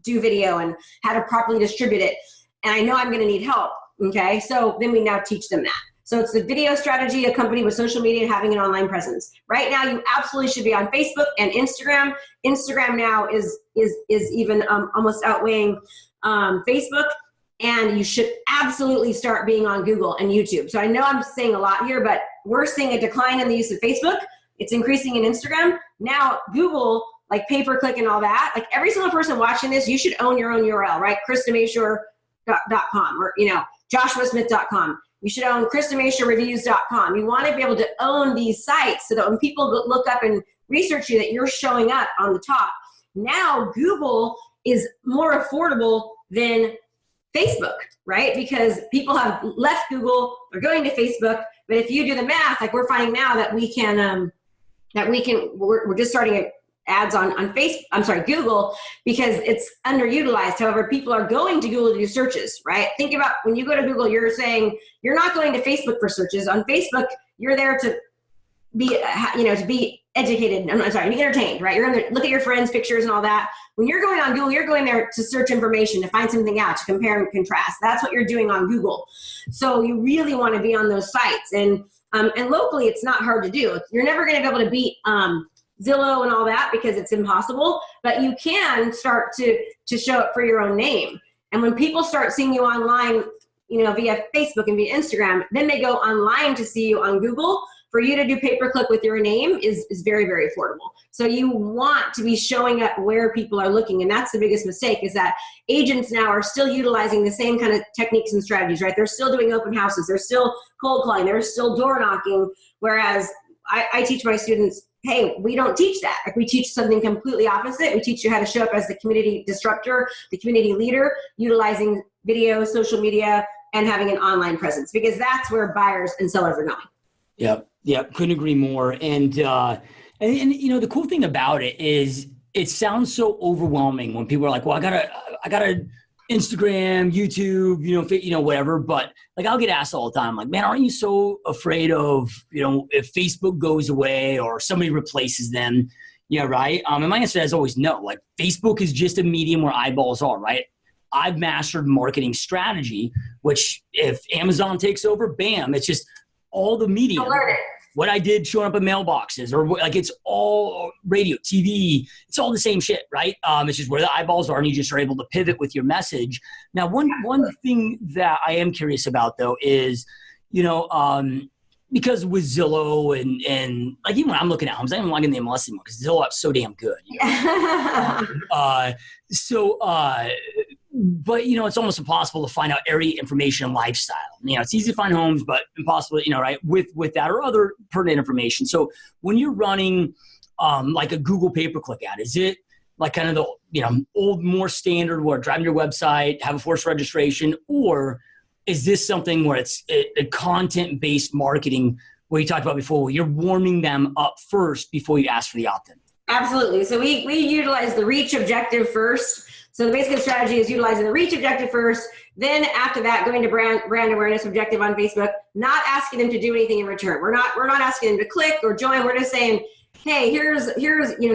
do video and how to properly distribute it. And I know I'm going to need help. Okay. So then we now teach them that. So it's the video strategy accompanied with social media and having an online presence. Right now, you absolutely should be on Facebook and Instagram. Instagram now is even almost outweighing Facebook. And you should absolutely start being on Google and YouTube. So I know I'm saying a lot here, but we're seeing a decline in the use of Facebook. It's increasing in Instagram. Now Google, like pay-per-click and all that, like every single person watching this, you should own your own URL, right? KristaMashore.com or, joshuasmith.com. You should own KristaMashoreReviews.com. You want to be able to own these sites so that when people look up and research you, that you're showing up on the top. Now, Google is more affordable than Facebook, right? Because people have left Google, they're going to Facebook. But if you do the math, like we're finding now that we're just starting ads on Google, because it's underutilized. However, people are going to Google to do searches, right? Think about when you go to Google, you're saying you're not going to Facebook for searches. On Facebook, you're there to be, to be educated. To be entertained, right? You're going to look at your friends' pictures and all that. When you're going on Google, you're going there to search information, to find something out, to compare and contrast. That's what you're doing on Google. So you really want to be on those sites. And locally, it's not hard to do. You're never going to be able to beat Zillow and all that because it's impossible, but you can start to show up for your own name. And when people start seeing you online, via Facebook and via Instagram, then they go online to see you on Google. For you to do pay-per-click with your name is very, very affordable. So you want to be showing up where people are looking. And that's the biggest mistake, is that agents now are still utilizing the same kind of techniques and strategies, right? They're still doing open houses. They're still cold calling. They're still door knocking. Whereas I teach my students, hey, we don't teach that. Like, we teach something completely opposite. We teach you how to show up as the community disruptor, the community leader, utilizing video, social media, and having an online presence, because that's where buyers and sellers are going. Yep. Couldn't agree more. And the cool thing about it is it sounds so overwhelming when people are like, well, I gotta Instagram, YouTube, whatever. But like, I'll get asked all the time, like, man, aren't you so afraid of, if Facebook goes away or somebody replaces them? Yeah. Right. And my answer is always no. Like, Facebook is just a medium where eyeballs are, right? I've mastered marketing strategy, which if Amazon takes over, bam, it's just all the media. What I did showing up in mailboxes, or like, it's all radio, TV, it's all the same shit, right? It's just where the eyeballs are, and you just are able to pivot with your message. Now, one thing that I am curious about, though, is, because with Zillow and like, even when I'm looking at homes, I don't even want to get the MLS anymore because Zillow is so damn good. But, it's almost impossible to find out area information and lifestyle. It's easy to find homes, but impossible, right, with that or other pertinent information. So when you're running like a Google pay-per-click ad, is it like kind of the, old, more standard where driving your website, have a forced registration, or is this something where it's a content-based marketing where you talked about before, where you're warming them up first before you ask for the opt-in? Absolutely. So we utilize the reach objective first. So the basic strategy is utilizing the reach objective first. Then after that, going to brand awareness objective on Facebook, not asking them to do anything in return. We're not asking them to click or join. We're just saying, hey, here's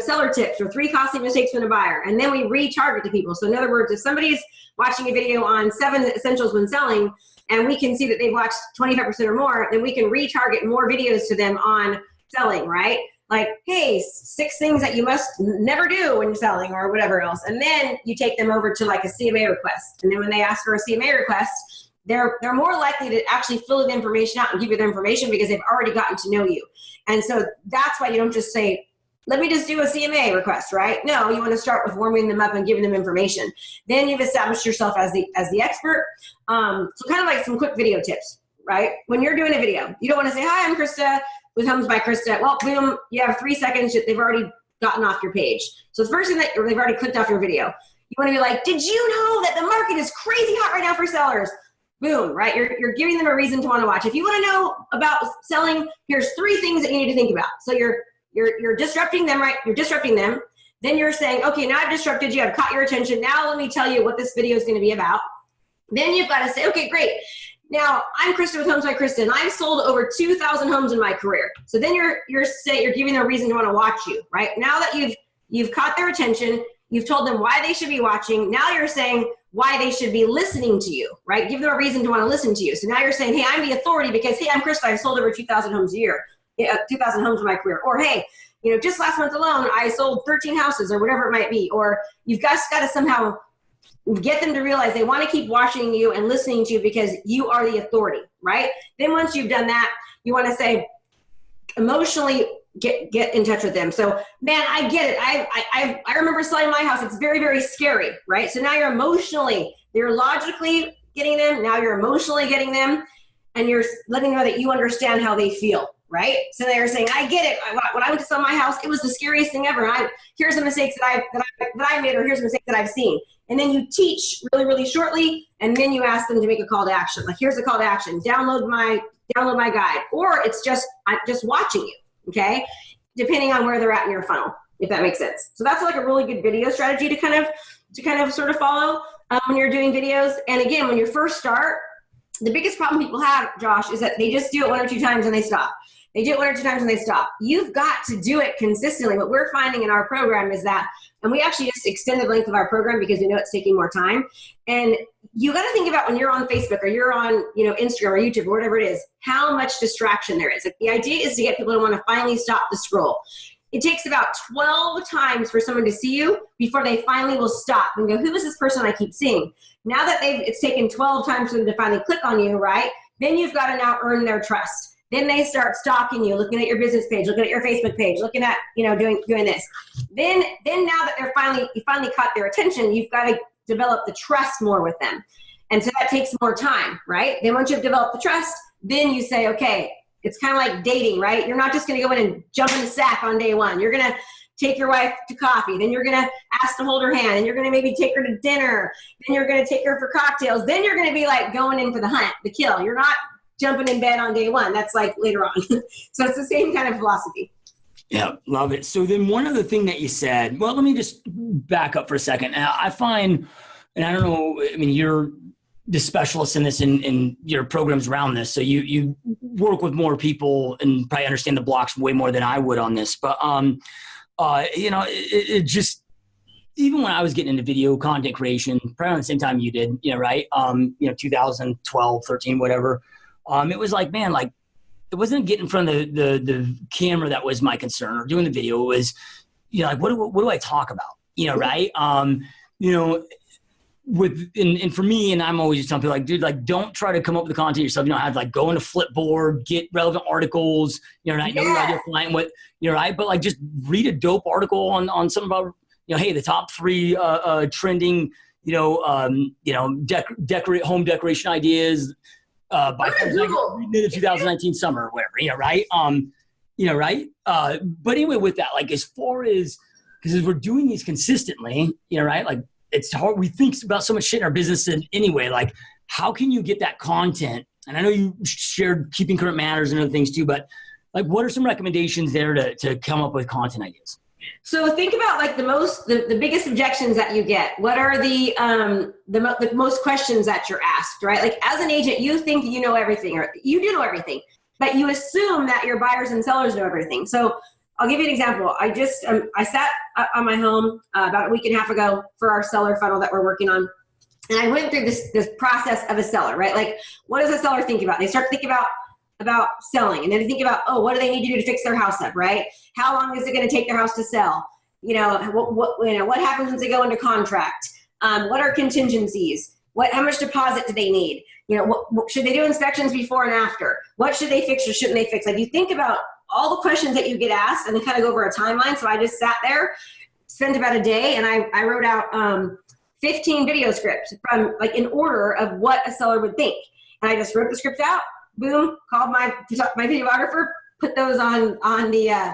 seller tips or 3 costly mistakes from the buyer. And then we retarget to people. So in other words, if somebody's watching a video on 7 essentials when selling, and we can see that they've watched 25% or more, then we can retarget more videos to them on selling, right? Like, hey, 6 things that you must never do when you're selling, or whatever else. And then you take them over to like a CMA request. And then when they ask for a CMA request, they're more likely to actually fill the information out and give you the information because they've already gotten to know you. And so that's why you don't just say, let me just do a CMA request, right? No, you want to start with warming them up and giving them information. Then you've established yourself as the expert. So kind of like some quick video tips, right? When you're doing a video, you don't want to say, hi, I'm Krista with Homes by Krista. Well, boom, you have 3 seconds. They've already gotten off your page. So the first thing that they've already clicked off your video. You want to be like, did you know that the market is crazy hot right now for sellers? Boom, right? You're giving them a reason to want to watch. If you want to know about selling, here's 3 things that you need to think about. So you're disrupting them, right? You're disrupting them. Then you're saying, okay, now I've disrupted you. I've caught your attention. Now let me tell you what this video is going to be about. Then you've got to say, okay, great. Now, I'm Krista with Homes by Krista, and I've sold over 2,000 homes in my career. So then you're giving them a reason to want to watch you, right? Now that you've caught their attention, you've told them why they should be watching. Now you're saying why they should be listening to you, right? Give them a reason to want to listen to you. So now you're saying, hey, I'm the authority because, hey, I'm Krista. I've sold over 2,000 homes a year, 2,000 homes in my career. Or, hey, just last month alone, I sold 13 houses or whatever it might be. Or you've got to somehow get them to realize they want to keep watching you and listening to you because you are the authority, right? Then once you've done that, you want to say, emotionally get in touch with them. So, man, I get it. I remember selling my house. It's very, very scary, right? So now you're logically getting them. Now you're emotionally getting them. and you're letting them know that you understand how they feel, right? So they're saying, I get it. When I went to sell my house, it was the scariest thing ever. And here's the mistakes that I made, or here's the mistakes that I've seen. And then you teach really, really shortly, and then you ask them to make a call to action. Like, here's the call to action. Download my guide, or it's I'm just watching you, okay? Depending on where they're at in your funnel, if that makes sense. So that's like a really good video strategy to kind of sort of follow when you're doing videos. And again, when you first start, the biggest problem people have, Josh, is that they just do it 1 or 2 times and they stop. They do it 1 or 2 times and they stop. You've got to do it consistently. What we're finding in our program is that, and we actually just extended the length of our program because we know it's taking more time. And you got to think about when you're on Facebook or you're on, Instagram or YouTube or whatever it is, how much distraction there is. Like, the idea is to get people to want to finally stop the scroll. It takes about 12 times for someone to see you before they finally will stop and go, who is this person I keep seeing? Now that it's taken 12 times for them to finally click on you, right? Then you've got to now earn their trust. Then they start stalking you, looking at your business page, looking at your Facebook page, looking at, doing this. Then now that you finally caught their attention, you've got to develop the trust more with them. And so that takes more time, right? Then once you've developed the trust, then you say, okay, it's kind of like dating, right? You're not just going to go in and jump in the sack on day one. You're going to take your wife to coffee. Then you're going to ask to hold her hand. And you're going to maybe take her to dinner. Then you're going to take her for cocktails. Then you're going to be like going in for the hunt, the kill. You're not jumping in bed on day one. That's like later on. So it's the same kind of philosophy. Yeah, love it. So then one other thing that you said, well, let me just back up for a second. I find, and I don't know, I mean, you're the specialist in this in your programs around this. So you work with more people and probably understand the blocks way more than I would on this. But, it just, even when I was getting into video content creation, probably around the same time you did, right? 2012, 13, whatever. It was like, man, like, it wasn't getting in front of the camera that was my concern, or doing the video. It was, like, what do I talk about? Right? And for me, and I'm always just telling people, like, dude, like, don't try to come up with the content yourself. You don't have to, like, go into Flipboard, get relevant articles, right? Know your client, what, right? But, like, just read a dope article on something about, hey, the top 3 trending, home decoration ideas by the 2019 summer or whatever, right? Right? But anyway, with that, like, as far as, because as we're doing these consistently, right? Like, it's hard. We think about so much shit in our business, and anyway, like, how can you get that content? And I know you shared Keeping Current Matters and other things too, but, like, what are some recommendations there to come up with content ideas? So think about, like, the biggest objections that you get. What are the most questions that you're asked, right? Like, as an agent, you think you know everything, or you do know everything, but you assume that your buyers and sellers know everything. So I'll give you an example. I just I sat on my home about a week and a half ago for our seller funnel that we're working on, and I went through this process of a seller, right? Like, what does a seller think about? They start to think about selling, and then they think about, what do they need to do to fix their house up, right? How long is it going to take their house to sell? What happens once they go into contract? What are contingencies? How much deposit do they need? Should they do inspections before and after? What should they fix or shouldn't they fix? Like, you think about all the questions that you get asked, and then kind of go over a timeline. So I just sat there, spent about a day, and I wrote out 15 video scripts from, like, in order of what a seller would think. And I just wrote the scripts out, boom, called my videographer, put those on the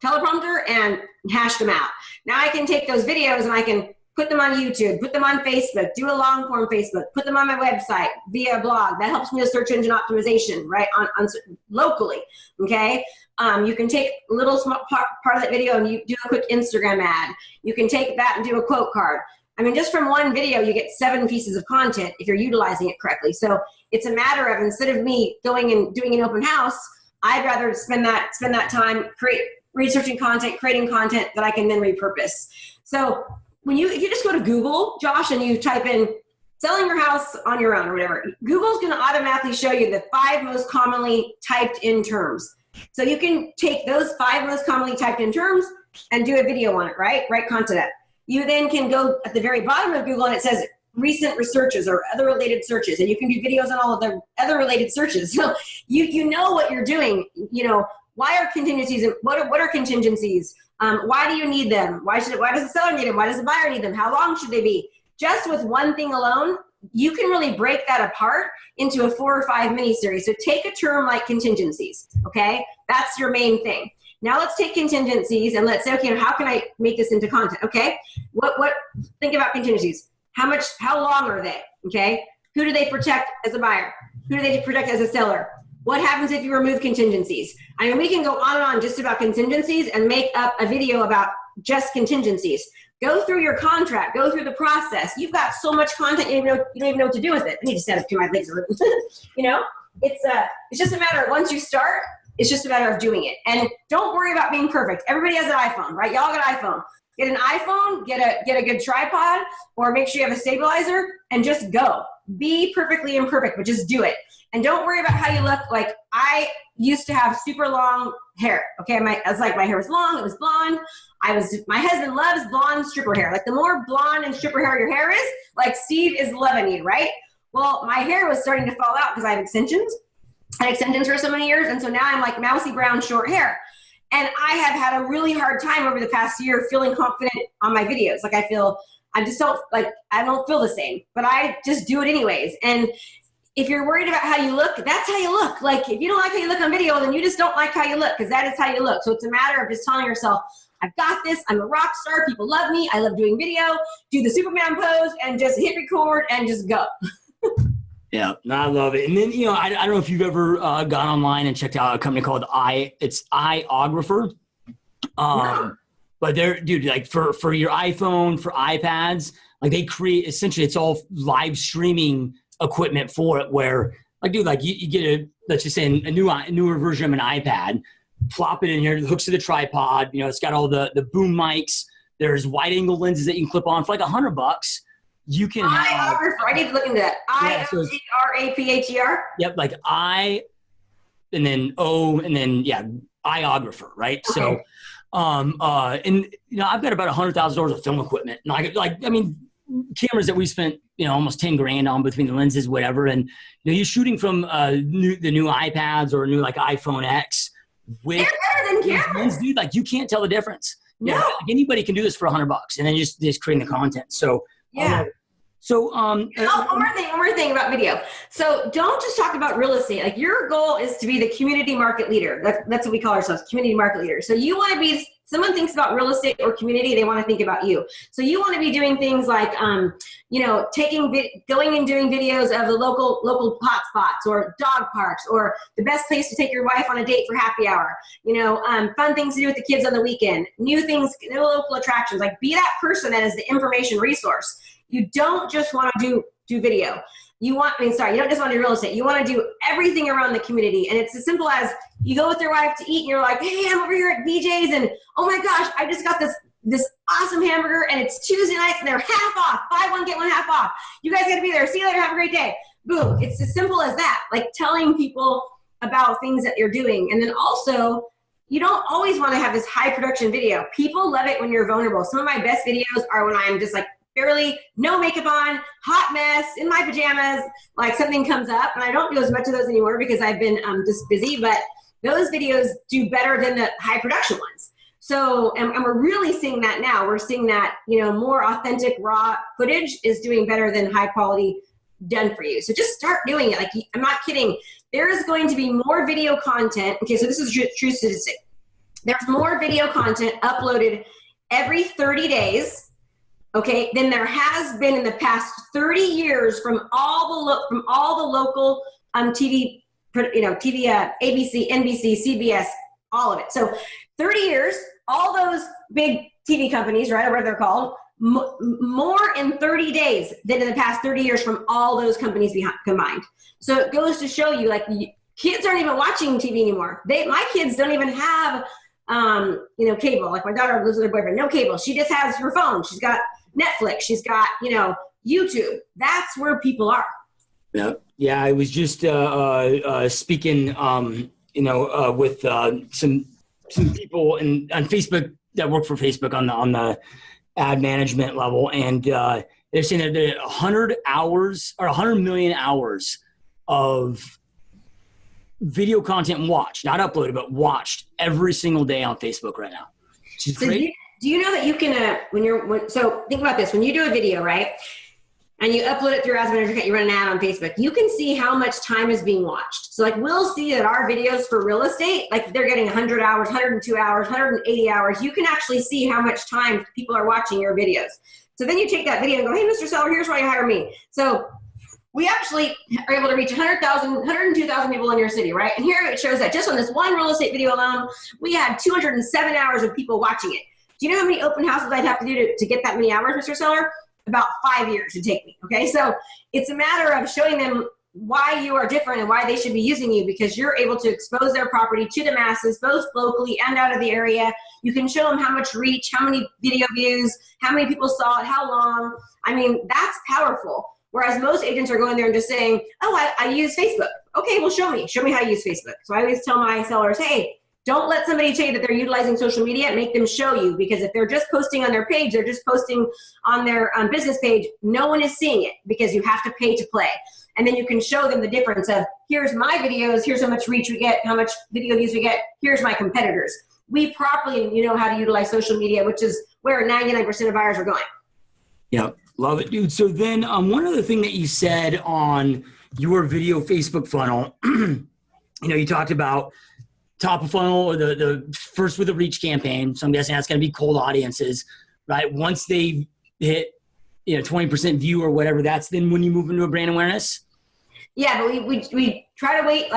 teleprompter, and hashed them out. Now I can take those videos and I can put them on YouTube, put them on Facebook, do a long form Facebook, put them on my website via blog. That helps me with search engine optimization, right? On locally, okay? You can take a little small part of that video and you do a quick Instagram ad. You can take that and do a quote card. I mean, just from one video, you get 7 pieces of content if you're utilizing it correctly. So it's a matter of, instead of me going and doing an open house, I'd rather spend that time researching content, creating content that I can then repurpose. So if you just go to Google, Josh, and you type in selling your house on your own or whatever, Google's going to automatically show you the 5 most commonly typed in terms. So you can take those 5 most commonly typed in terms and do a video on it, right? Write content up. You then can go at the very bottom of Google and it says recent researches or other related searches, and you can do videos on all of the other related searches. So you know what you're doing. Why are contingencies? What are contingencies? Why do you need them? Why does the seller need them? Why does the buyer need them? How long should they be? Just with one thing alone, you can really break that apart into a 4 or 5 mini series. So take a term like contingencies. Okay. That's your main thing. Now let's take contingencies and let's say, okay, how can I make this into content? Okay. Think about contingencies. How long are they? Okay. Who do they protect as a buyer? Who do they protect as a seller? What happens if you remove contingencies? I mean, we can go on and on just about contingencies and make up a video about just contingencies. Go through your contract, go through the process. You've got so much content, you don't even know what to do with it. I need to stand up to my legs. It's just a matter of once you start, it's just a matter of doing it. And don't worry about being perfect. Everybody has an iPhone, right? Y'all got an iPhone. Get an iPhone, get a good tripod, or make sure you have a stabilizer, and just go. Be perfectly imperfect, but just do it. And don't worry about how you look. Like, I used to have super long hair. Okay, my hair was long, it was blonde. My husband loves blonde stripper hair. Like, the more blonde and stripper hair your hair is, like, Steve is loving you, right? Well, my hair was starting to fall out because I have extensions. I had extensions for so many years, and so now I'm like mousy brown short hair. And I have had a really hard time over the past year feeling confident on my videos. Like, I don't feel the same, but I just do it anyways. And if you're worried about how you look, that's how you look. Like, if you don't like how you look on video, then you just don't like how you look, because that is how you look. So it's a matter of just telling yourself, I've got this. I'm a rock star. People love me. I love doing video. Do the Superman pose and just hit record and just go. Yeah, no, I love it. And then, I don't know if you've ever gone online and checked out a company called iOgrapher. But they're, dude, like for your iPhone, for iPads, like they create, essentially it's all live streaming equipment for it, where like, dude, like you get let's just say a newer version of an iPad, plop it in here, it hooks to the tripod, it's got all the boom mics, there's wide angle lenses that you can clip on for like $100. You can have, I need to look into that. iOgrapher. Yep. Like I, and then O, and then iOgrapher. Right. Okay. So, I've got about $100,000 of film equipment, and cameras that we spent, almost 10 grand on between the lenses, whatever. And, you're shooting from the new iPads or a new like iPhone X with lens, dude, like you can't tell the difference. No. Like anybody can do this for $100 and then just creating the content. So, yeah. One more thing about video. So don't just talk about real estate. Like, your goal is to be the community market leader. That's what we call ourselves, community market leader. So you want to be, someone thinks about real estate or community, they want to think about you. So you want to be doing things like, going and doing videos of the local hot spots or dog parks or the best place to take your wife on a date for happy hour, fun things to do with the kids on the weekend, new things, new local attractions. Like, be that person that is the information resource. You don't just want to do video. You don't just want to do real estate. You want to do everything around the community. And it's as simple as you go with your wife to eat and you're like, hey, I'm over here at BJ's and oh my gosh, I just got this awesome hamburger and it's Tuesday nights and they're half off. Buy one, get one half off. You guys got to be there. See you later. Have a great day. Boom. It's as simple as that. Like, telling people about things that you're doing. And then also, you don't always want to have this high production video. People love it when you're vulnerable. Some of my best videos are when I'm just like, barely, no makeup on, hot mess, in my pajamas, like something comes up. And I don't do as much of those anymore because I've been just busy, but those videos do better than the high production ones. So, and we're really seeing that now. We're seeing that, more authentic, raw footage is doing better than high quality done for you. So just start doing it. Like, I'm not kidding. There is going to be more video content. Okay, so this is a true statistic. There's more video content uploaded every 30 days. Okay, then there has been in the past 30 years from all the local TV, ABC, NBC, CBS, all of it. So 30 years, all those big TV companies, right, or whatever they're called, more in 30 days than in the past 30 years from all those companies combined. So it goes to show you, like, kids aren't even watching TV anymore. My kids don't even have, cable. Like, my daughter lives with her boyfriend, no cable. She just has her phone. She's got Netflix. She's got, YouTube. That's where people are. Yeah. Yeah. I was just speaking, with some people on Facebook that work for Facebook on the ad management level, and they're saying that 100 hours or 100 million hours of video content watched, not uploaded, but watched every single day on Facebook right now. Which is great. Do you know that you can, so think about this, when you do a video, right? and you upload it through Ads Manager account, you run an ad on Facebook, you can see how much time is being watched. So like we'll see that our videos for real estate, like they're getting 100 hours, 102 hours, 180 hours. You can actually see how much time people are watching your videos. So then you take that video and go, hey, Mr. Seller, here's why you hire me. So we actually are able to reach 100,000, 102,000 people in your city, right? And here it shows that just on this one real estate video alone, we had 207 hours of people watching it. Do you know how many open houses I'd have to do to get that many hours, Mr. Seller? About 5 years to take me, okay? So it's a matter of showing them why you are different and why they should be using you, because you're able to expose their property to the masses, both locally and out of the area. You can show them how much reach, how many video views, how many people saw it, how long. I mean, that's powerful. Whereas most agents are going there and just saying, oh, I use Facebook. Okay, well, show me how you use Facebook. So I always tell my sellers, hey, don't let somebody tell you that they're utilizing social media. Make them show you, because if they're just posting on their page, they're just posting on their business page, no one is seeing it because you have to pay to play. And then you can show them the difference of, here's my videos, here's how much reach we get, how much video views we get, here's my competitors. We properly know how to utilize social media, which is where 99% of buyers are going. Yeah, love it, dude. So then one other thing that you said on your video Facebook funnel, you talked about top of funnel, or the first with a reach campaign. So I'm guessing that's going to be cold audiences, right? Once they hit 20% view or whatever, that's then when you move into a brand awareness. Yeah, but we try to wait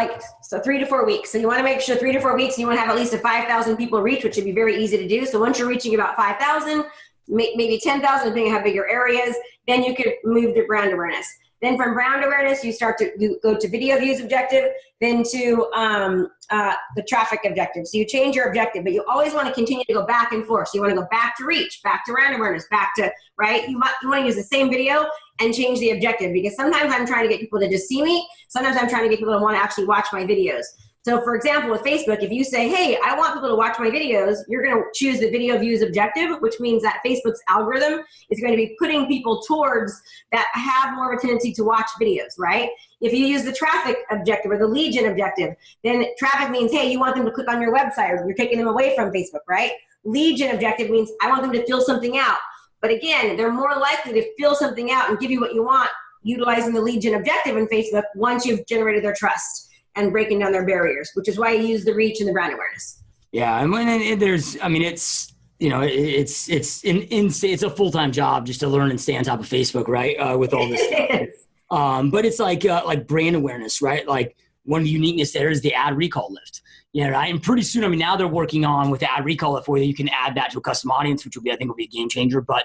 3 to 4 weeks. So you want to make sure 3 to 4 weeks, you want to have at least a 5,000 people reach, which would be very easy to do. So once you're reaching about 5,000, maybe 10,000, depending on how big your area is, then you could move to brand awareness. Then from brand awareness, you go to video views objective, then to the traffic objective. So you change your objective, but you always want to continue to go back and forth. So you want to go back to reach, back to brand awareness, back to, right? You want to use the same video and change the objective, because sometimes I'm trying to get people to just see me. Sometimes I'm trying to get people to want to actually watch my videos. So for example, with Facebook, if you say, hey, I want people to watch my videos, you're going to choose the video views objective, which means that Facebook's algorithm is going to be putting people towards that have more of a tendency to watch videos, right? If you use the traffic objective or the lead gen objective, then traffic means, hey, you want them to click on your website, or you're taking them away from Facebook, right? Lead gen objective means I want them to fill something out. But again, they're more likely to fill something out and give you what you want utilizing the lead gen objective in Facebook once you've generated their trust and breaking down their barriers, which is why you use the reach and the brand awareness. Yeah, and there's, I mean, it's it's a full-time job just to learn and stay on top of Facebook, right? With all this stuff. But it's like brand awareness, right? Like one of the uniqueness there is the ad recall lift. Right? And pretty soon, I mean, now they're working on with the ad recall lift where you can add that to a custom audience, which I think will be a game changer. But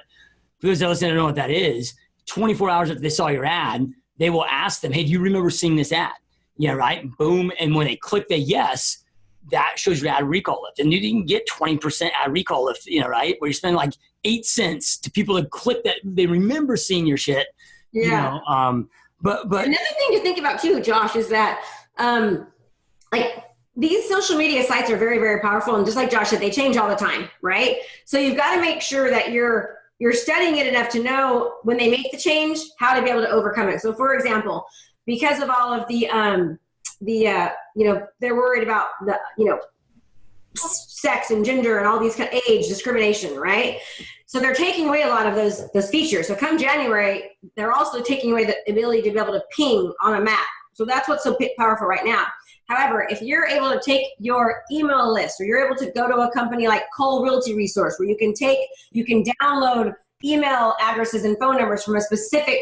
for those that listen to know what that is, 24 hours after they saw your ad, they will ask them, hey, do you remember seeing this ad? Yeah, right. Boom. And when they click the yes, that shows your ad recall lift. And you can get 20% ad recall lift, right? Where you spend like 8 cents to people that click that they remember seeing your shit. Yeah. But another thing to think about too, Josh, is that these social media sites are very, very powerful. And just like Josh said, they change all the time, right? So you've got to make sure that you're studying it enough to know when they make the change, how to be able to overcome it. So for example, because of all of the they're worried about the, sex and gender and all these kind of age discrimination, right? So they're taking away a lot of those features. So come January, they're also taking away the ability to be able to ping on a map. So that's what's so powerful right now. However, if you're able to take your email list, or you're able to go to a company like Cole Realty Resource, where you can download email addresses and phone numbers from a specific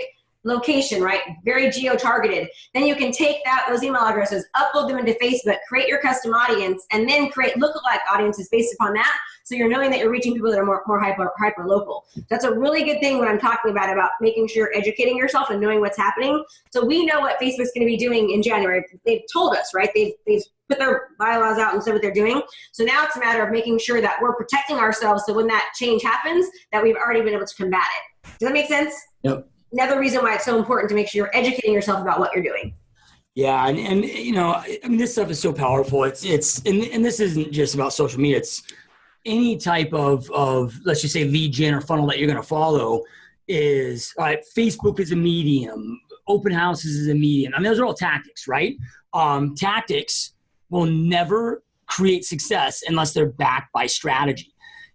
location, right? Very geo-targeted. Then you can take those email addresses, upload them into Facebook, create your custom audience, and then create lookalike audiences based upon that. So you're knowing that you're reaching people that are more hyper local. That's a really good thing when I'm talking about making sure you're educating yourself and knowing what's happening. So we know what Facebook's going to be doing in January. They've told us, right? They've put their bylaws out and said what they're doing. So now it's a matter of making sure that we're protecting ourselves, so when that change happens, that we've already been able to combat it. Does that make sense? Yep. Another reason why it's so important to make sure you're educating yourself about what you're doing. Yeah, and I mean, this stuff is so powerful. And this isn't just about social media. It's any type of let's just say lead gen or funnel that you're going to follow is, all right, Facebook is a medium, open houses is a medium. I mean, those are all tactics, right? Tactics will never create success unless they're backed by strategy.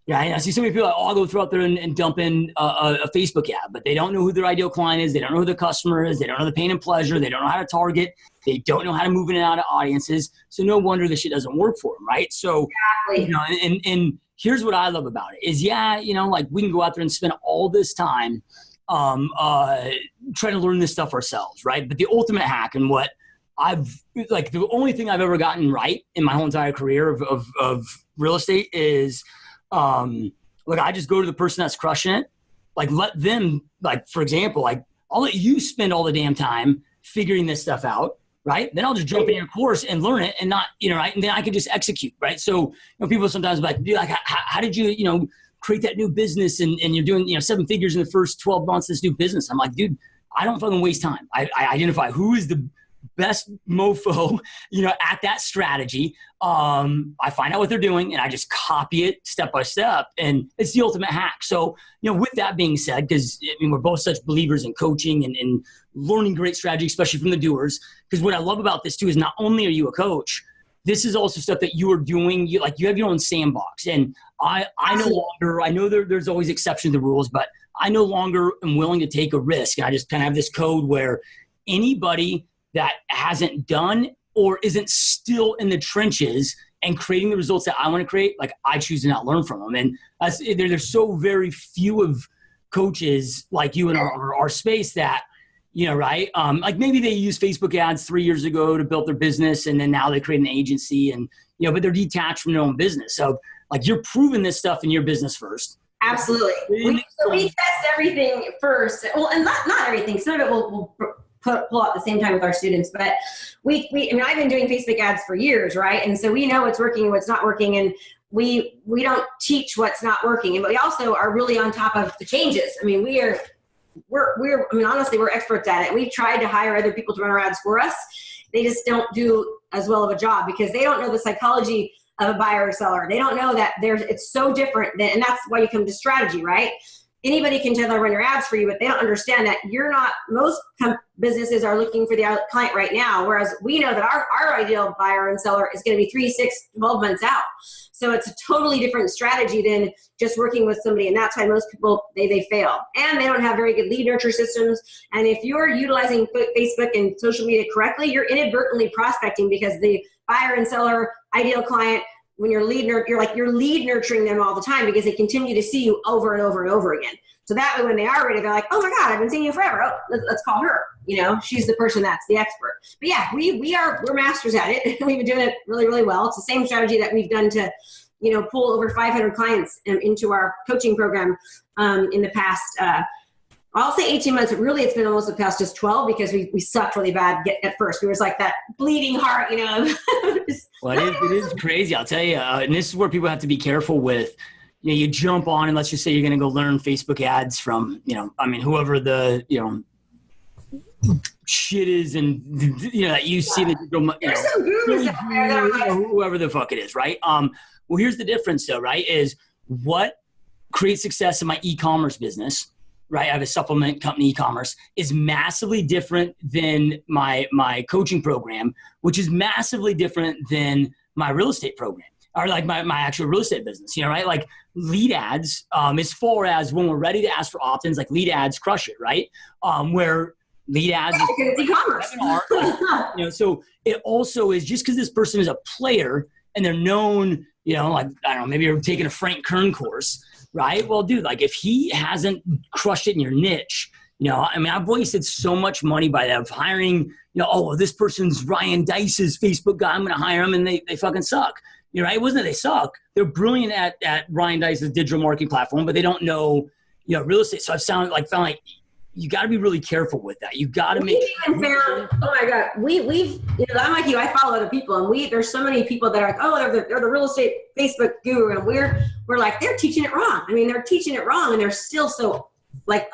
Yeah, I see so many people like, I'll go through out there and dump in a Facebook ad, but they don't know who their ideal client is. They don't know who the customer is. They don't know the pain and pleasure. They don't know how to target. They don't know how to move in and out of audiences. So no wonder this shit doesn't work for them, right? So, Exactly. and here's what I love about it is, like we can go out there and spend all this time trying to learn this stuff ourselves, right? But the ultimate hack and what the only thing I've ever gotten right in my whole entire career of real estate is, I just go to the person that's crushing it. Like let them, for example, I'll let you spend all the damn time figuring this stuff out, right? Then I'll just jump in your course and learn it and not, right? And then I can just execute, right? So, people sometimes be like, dude, how did you, create that new business and you're doing, 7 figures in the first 12 months of this new business? I'm like, dude, I don't fucking waste time. I identify who is the best mofo, at that strategy. I find out what they're doing and I just copy it step by step, and it's the ultimate hack. So, with that being said, because we're both such believers in coaching and learning great strategy, especially from the doers, because what I love about this too is not only are you a coach, this is also stuff that you are doing. You have your own sandbox, and I no longer, I know there's always exceptions to the rules, but I no longer am willing to take a risk. And I just kind of have this code where anybody that hasn't done or isn't still in the trenches and creating the results that I want to create, I choose to not learn from them. And there's so very few of coaches like you in our space that, right? Maybe they used Facebook ads 3 years ago to build their business, and then now they create an agency and, but they're detached from their own business. So you're proving this stuff in your business first. Absolutely. We test everything first. Well, and not everything. Some of it we'll pull out at the same time with our students, but I've been doing Facebook ads for years, right? And so we know what's working and what's not working, and we don't teach what's not working, but we also are really on top of the changes. Honestly, we're experts at it. We've tried to hire other people to run our ads for us. They just don't do as well of a job because they don't know the psychology of a buyer or seller. They don't know that it's so different and that's why you come to strategy, right? Anybody can tell them to run your ads for you, but they don't understand that most businesses are looking for the client right now. Whereas we know that our ideal buyer and seller is going to be 3, 6, 12 months out. So it's a totally different strategy than just working with somebody. And that's why most people, they fail. And they don't have very good lead nurture systems. And if you're utilizing Facebook and social media correctly, you're inadvertently prospecting because the buyer and seller ideal client, when you're lead nurturing them all the time because they continue to see you over and over and over again. So that way when they are ready, they're like, oh my God, I've been seeing you forever. Oh, let's call her. She's the person that's the expert. But yeah, we're masters at it. We've been doing it really, really well. It's the same strategy that we've done to, pull over 500 clients into our coaching program in the past, I'll say 18 months, but really it's been almost the past just 12 because we sucked really bad at first. We was like that bleeding heart, Well, it is crazy. I'll tell you. And this is where people have to be careful with, you jump on and let's just say you're going to go learn Facebook ads from, whoever the, shit is and, that you see that, there's some gurus out there that are like, whoever the fuck it is, right? Well, here's the difference though, right? Is what creates success in my e-commerce business, right? I have a supplement company, e-commerce, is massively different than my coaching program, which is massively different than my real estate program or my actual real estate business, right? Lead ads, as far as when we're ready to ask for opt-ins, lead ads crush it, right? Where lead ads is it's e-commerce. So it also is just because this person is a player and they're known, I don't know, maybe you're taking a Frank Kern course, right? Well, dude, if he hasn't crushed it in your niche, I've wasted so much money by that of hiring, this person's Ryan Dice's Facebook guy. I'm going to hire him and they fucking suck. Right? It wasn't that they suck. They're brilliant at Ryan Dice's digital marketing platform, but they don't know, real estate. So I've found like you got to be really careful with that. You got to make. Oh my God, we've I'm like you. I follow other people, and there's so many people that are like, oh, they're the real estate Facebook guru, and we're like they're teaching it wrong. They're teaching it wrong, and they're still so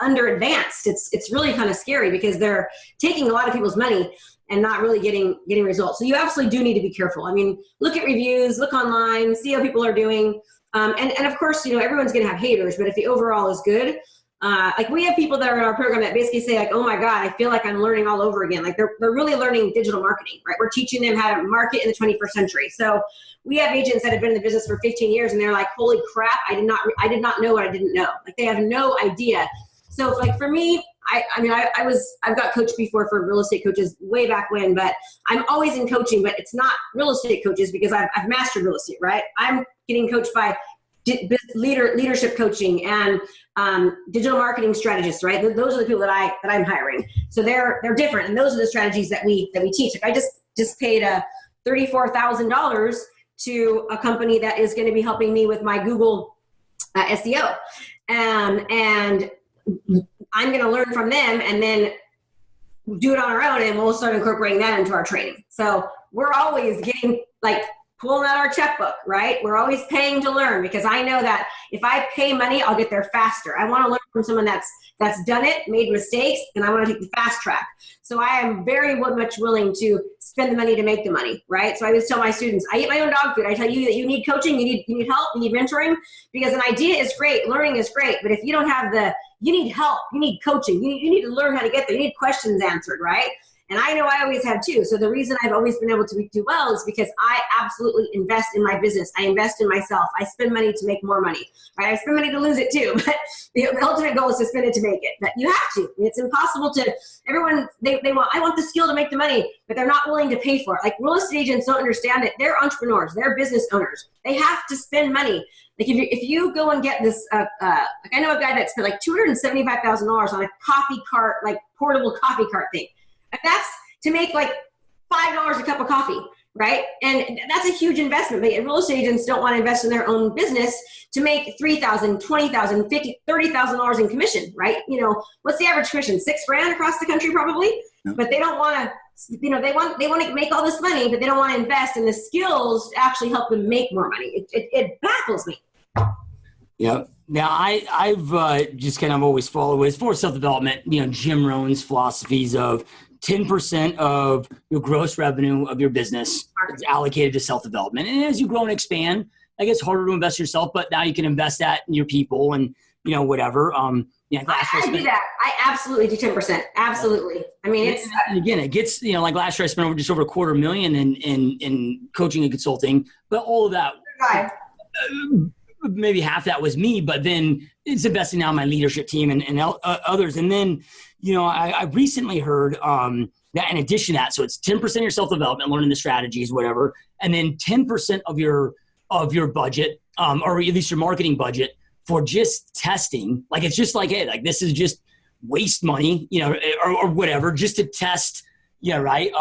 under advanced. It's really kind of scary because they're taking a lot of people's money and not really getting results. So you absolutely do need to be careful. Look at reviews, look online, see how people are doing, and of course, everyone's going to have haters, but if the overall is good. like we have people that are in our program that basically say like, oh my God, I feel like I'm learning all over again. Like they're really learning digital marketing, right? We're teaching them how to market in the 21st century. So we have agents that have been in the business for 15 years and they're like, holy crap, I did not know what I didn't know. Like they have no idea. So like for me, I've got coached before for real estate coaches way back when, but I'm always in coaching, but it's not real estate coaches because I've mastered real estate, right? I'm getting coached by leadership coaching and digital marketing strategists, right? Those are the people that I'm hiring. So they're different, and those are the strategies that we teach. Like I just paid $34,000 to a company that is going to be helping me with my Google SEO, and I'm going to learn from them and then do it on our own, and we'll start incorporating that into our training. So we're always getting pulling out our checkbook, right? We're always paying to learn because I know that if I pay money, I'll get there faster. I want to learn from someone that's done it, made mistakes, and I want to take the fast track. So I am very much willing to spend the money to make the money, right? So I always tell my students, I eat my own dog food. I tell you that you need coaching, you need help, you need mentoring, because an idea is great, learning is great, but if you don't have you need help, you need coaching, you need to learn how to get there, you need questions answered, right? And I know I always have too. So the reason I've always been able to do well is because I absolutely invest in my business. I invest in myself. I spend money to make more money, right? I spend money to lose it too, but the ultimate goal is to spend it to make it. But you have to. I mean, it's impossible to, everyone, I want the skill to make the money, but they're not willing to pay for it. Like real estate agents don't understand it. They're entrepreneurs. They're business owners. They have to spend money. Like if you go and get this, like I know a guy that spent like $275,000 on a coffee cart, like portable coffee cart thing. That's to make like $5 a cup of coffee, right? And that's a huge investment. But real estate agents don't want to invest in their own business to make $3,000, $20,000, $50,000, $30,000 in commission, right? You know, what's the average commission? $6,000 across the country, probably. Yep. But they don't want to. You know, they want to make all this money, but they don't want to invest in the skills to actually help them make more money. It baffles me. Yeah. Now, I've just kind of always followed as for self-development, you know, Jim Rohn's philosophies of 10% of your gross revenue of your business is allocated to self-development. And as you grow and expand, I guess harder to invest in yourself, but now you can invest that in your people and, you know, whatever. Yeah, I do that. I absolutely do 10%. Absolutely. I mean, it's again, it gets, you know, like last year I spent just over $250,000 in coaching and consulting, but all of that, maybe half that was me, but then it's investing now in my leadership team and others. And then, you know, I recently heard that in addition to that, so it's 10% of your self-development, learning the strategies, whatever, and then 10% of your budget, or at least your marketing budget for just testing. Like, it's just like, hey, like this is just waste money, you know, or whatever, just to test. Yeah. Right.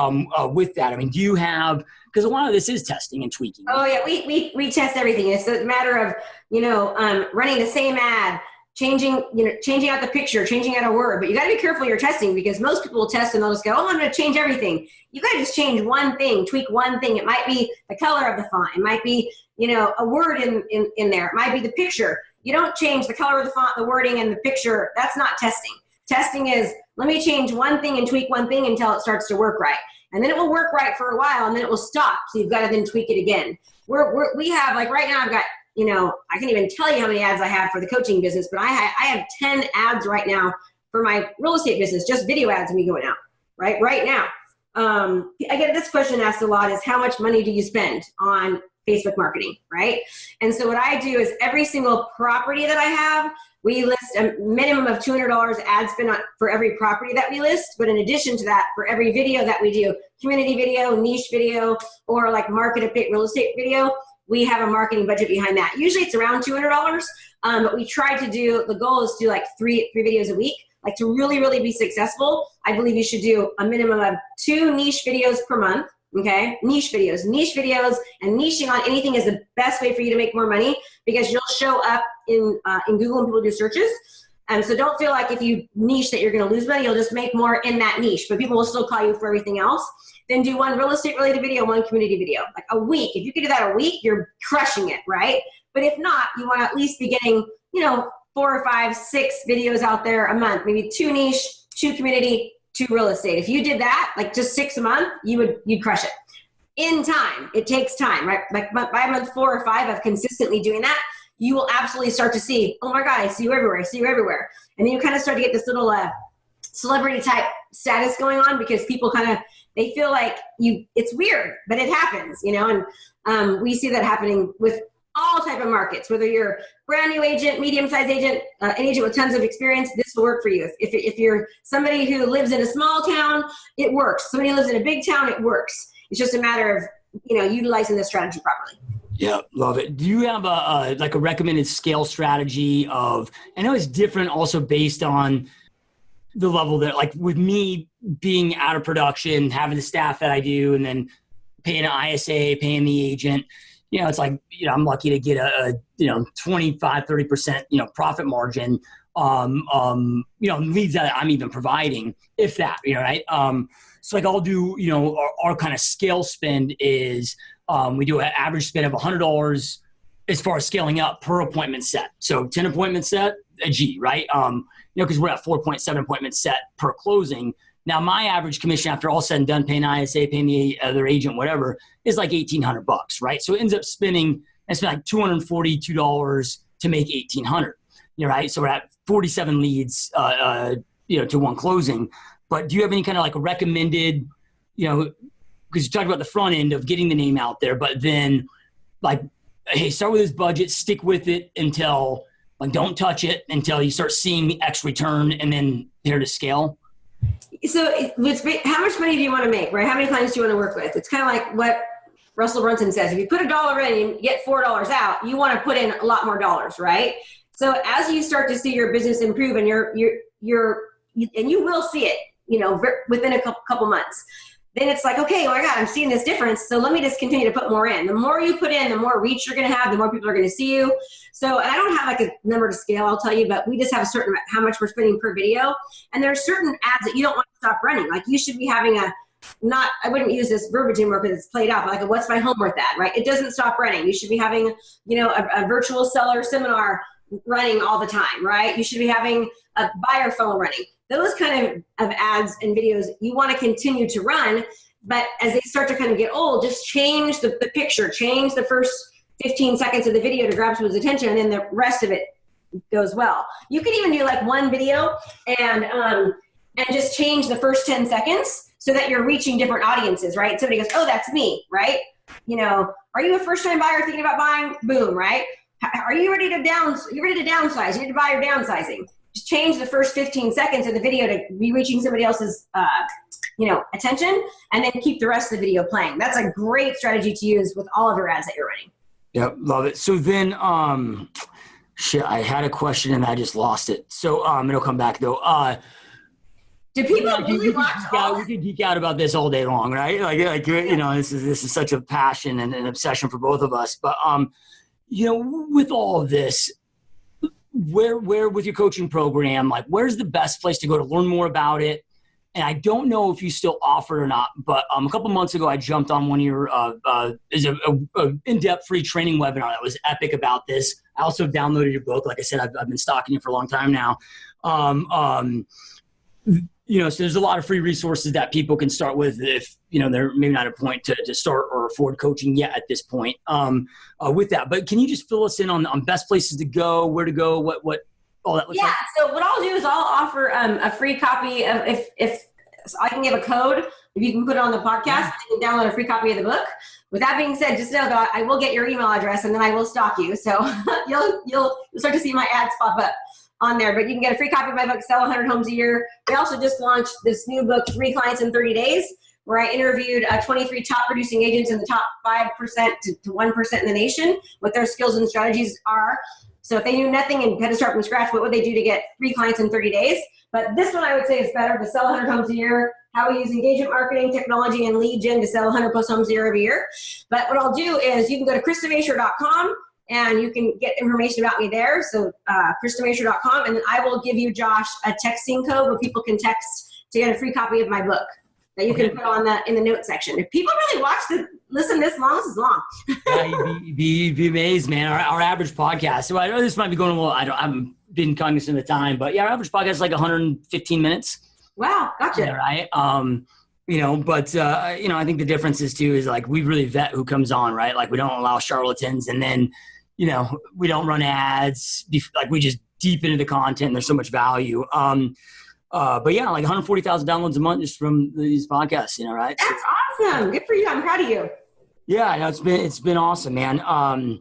With that, I mean, do you have, because a lot of this is testing and tweaking. Oh yeah. We test everything. It's a matter of, you know, running the same ad, changing out the picture, changing out a word, but you got to be careful you're testing, because most people will test and they'll just go, oh, I'm going to change everything. You got to just change one thing, tweak one thing. It might be the color of the font. It might be, you know, a word in there. It might be the picture. You don't change the color of the font, the wording, and the picture. That's not testing. Testing is, let me change one thing and tweak one thing until it starts to work right. And then it will work right for a while, and then it will stop. So you've got to then tweak it again. We have, like right now I've got, you know, I can't even tell you how many ads I have for the coaching business, but I have 10 ads right now for my real estate business, just video ads of me going out, right now. I get this question asked a lot is, how much money do you spend on Facebook marketing, right? And so what I do is every single property that I have, we list a minimum of $200 ad spend for every property that we list. But in addition to that, for every video that we do, community video, niche video, or like market a pick real estate video, we have a marketing budget behind that. Usually it's around $200, but we try to do, the goal is to do like three videos a week. Like to really, really be successful, I believe you should do a minimum of 2 niche videos per month. Okay, niche videos, and niching on anything is the best way for you to make more money, because you'll show up in Google when people do searches. So don't feel like if you niche that you're going to lose money. You'll just make more in that niche, but people will still call you for everything else. Then do 1 real estate related video, 1 community video, like a week. If you could do that a week, you're crushing it, right? But if not, you want to at least be getting, you know, 4 or 5, 6 videos out there a month, maybe 2 niche, 2 community, 2 real estate. If you did that, like just 6 a month, you'd crush it. In time, it takes time, right? Like by month 4 or 5 of consistently doing that, you will absolutely start to see, oh my God, I see you everywhere. I see you everywhere. And then you kind of start to get this little celebrity type status going on, because people they feel like it's weird, but it happens, and we see that happening with all type of markets, whether you're a brand new agent, medium-sized agent, an agent with tons of experience, this will work for you. If you're somebody who lives in a small town, it works. Somebody who lives in a big town, it works. It's just a matter of, utilizing the strategy properly. Yeah, love it. Do you have a recommended scale strategy of, I know it's different also based on the level that, like with me being out of production, having the staff that I do, and then paying an ISA, paying the agent, it's like, I'm lucky to get a 25, 30%, profit margin, leads that I'm even providing, if that, right? So like I'll do, our kind of scale spend is, we do an average spend of $100 as far as scaling up per appointment set. So 10 appointments set, a G, right? Because we're at 4.7 appointments set per closing. Now, my average commission after all said and done, paying ISA, paying the other agent, whatever, is like $1,800, right? So it ends up spending like $242 to make $1,800, right? So we're at 47 leads, to one closing. But do you have any kind of like a recommended, because you talked about the front end of getting the name out there, but then like, hey, start with this budget, stick with it until, like, don't touch it until you start seeing X return, and then there to scale? So how much money do you want to make, right? How many clients do you want to work with? It's kind of like what Russell Brunson says. If you put $1 in and get $4 out, you want to put in a lot more dollars, right? So as you start to see your business improve, and and you will see it, within a couple months, then it's like, okay, oh my God, I'm seeing this difference. So let me just continue to put more in. The more you put in, the more reach you're going to have, the more people are going to see you. So, and I don't have like a number to scale, I'll tell you, but we just have a certain how much we're spending per video. And there are certain ads that you don't want to stop running. Like you should be having I wouldn't use this verbiage anymore because it's played out, but like a what's my home worth at, right? It doesn't stop running. You should be having, a virtual seller seminar running all the time, right? You should be having a buyer funnel running. Those kind of ads and videos you want to continue to run, but as they start to kind of get old, just change the picture, change the first 15 seconds of the video to grab someone's attention, and then the rest of it goes well. You can even do like one video and just change the first 10 seconds so that you're reaching different audiences, right? Somebody goes, oh, that's me, right? Are you a first-time buyer thinking about buying? Boom, right? Are you ready to downsize? You need to buy your downsizing. Just change the first 15 seconds of the video to be reaching somebody else's, attention, and then keep the rest of the video playing. That's a great strategy to use with all of your ads that you're running. Yep, love it. So then, I had a question and I just lost it. So it'll come back though. Do people really watch all we could geek out about this all day long, right? This is such a passion and an obsession for both of us. But with all of this, where with your coaching program, like where's the best place to go to learn more about it? And I don't know if you still offer it or not, but a couple months ago I jumped on one of your is a in-depth free training webinar that was epic about this. I also downloaded your book. Like I said, I've been stalking you for a long time now. So there's a lot of free resources that people can start with if, they're maybe not at a point to start or afford coaching yet at this point with that. But can you just fill us in on best places to go, where to go, what all that looks like? Yeah, so what I'll do is I'll offer a free copy of, if I can give a code, if you can put it on the podcast, you can download a free copy of the book. With that being said, just know that I will get your email address and then I will stalk you. So you'll start to see my ads pop up on there, but you can get a free copy of my book, Sell 100 Homes a Year. We also just launched this new book, 3 Clients in 30 Days, where I interviewed 23 top producing agents in the top 5% to 1% in the nation, what their skills and strategies are. So if they knew nothing and had to start from scratch, what would they do to get 3 clients in 30 days? But this one I would say is better, to sell 100 homes a year, how we use engagement marketing, technology, and lead gen to sell 100 plus homes a year every year. But what I'll do is you can go to KristaMashore.com and you can get information about me there. So KristaMashore.com, and then I will give you, Josh, a texting code where people can text to get a free copy of my book that you can put on in the notes section. If people really listen this long, this is long. Yeah, you'd be amazed, man. Our average podcast, so I know this might be going a little, I haven't been cognizant of the time, but yeah, our average podcast is like 115 minutes. Wow, gotcha. Yeah, right. I think the difference is too, is like we really vet who comes on, right? Like we don't allow charlatans, and then, we don't run ads. Like we just deep into the content. And there's so much value. But yeah, like 140,000 downloads a month just from these podcasts, right? That's awesome. Good for you. I'm proud of you. Yeah, no, it's been awesome, man. All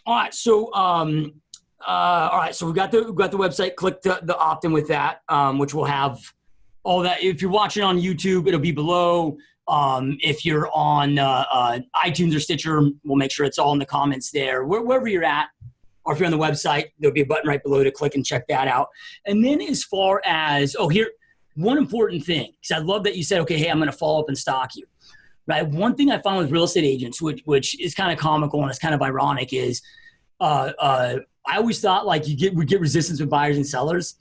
right. So, so we got the website. Click the opt-in with that, which will have all that. If you're watching on YouTube, it'll be below. If you're on iTunes or Stitcher, we'll make sure it's all in the comments there. Wherever you're at, or if you're on the website, there'll be a button right below to click and check that out. And then as far as, here, one important thing, because I love that you said, okay, hey, I'm going to follow up and stalk you, right? One thing I found with real estate agents, which is kind of comical and it's kind of ironic, is I always thought like we get resistance with buyers and sellers.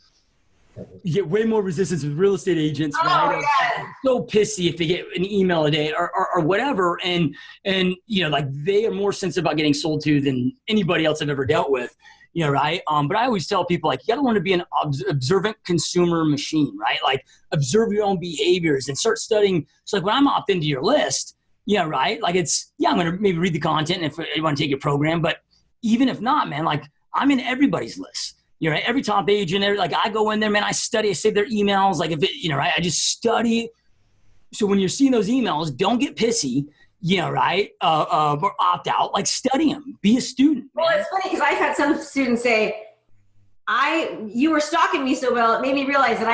You get way more resistance with real estate agents, right? Yeah. So pissy if they get an email a day or whatever. And like they are more sensitive about getting sold to than anybody else I've ever dealt with, right? But I always tell people, like, you got to learn to be an observant consumer machine, right? Like observe your own behaviors and start studying. So like when I'm opt into your list, right? Like I'm going to maybe read the content if you want to take your program, but even if not, man, like I'm in everybody's list. Right? Every top agent, like I go in there, man, I study, I save their emails. Like if it, right? I just study. So when you're seeing those emails, don't get pissy, right? Or opt out, like study them, be a student. Well, it's funny because I've had some students say, you were stalking me so well, it made me realize that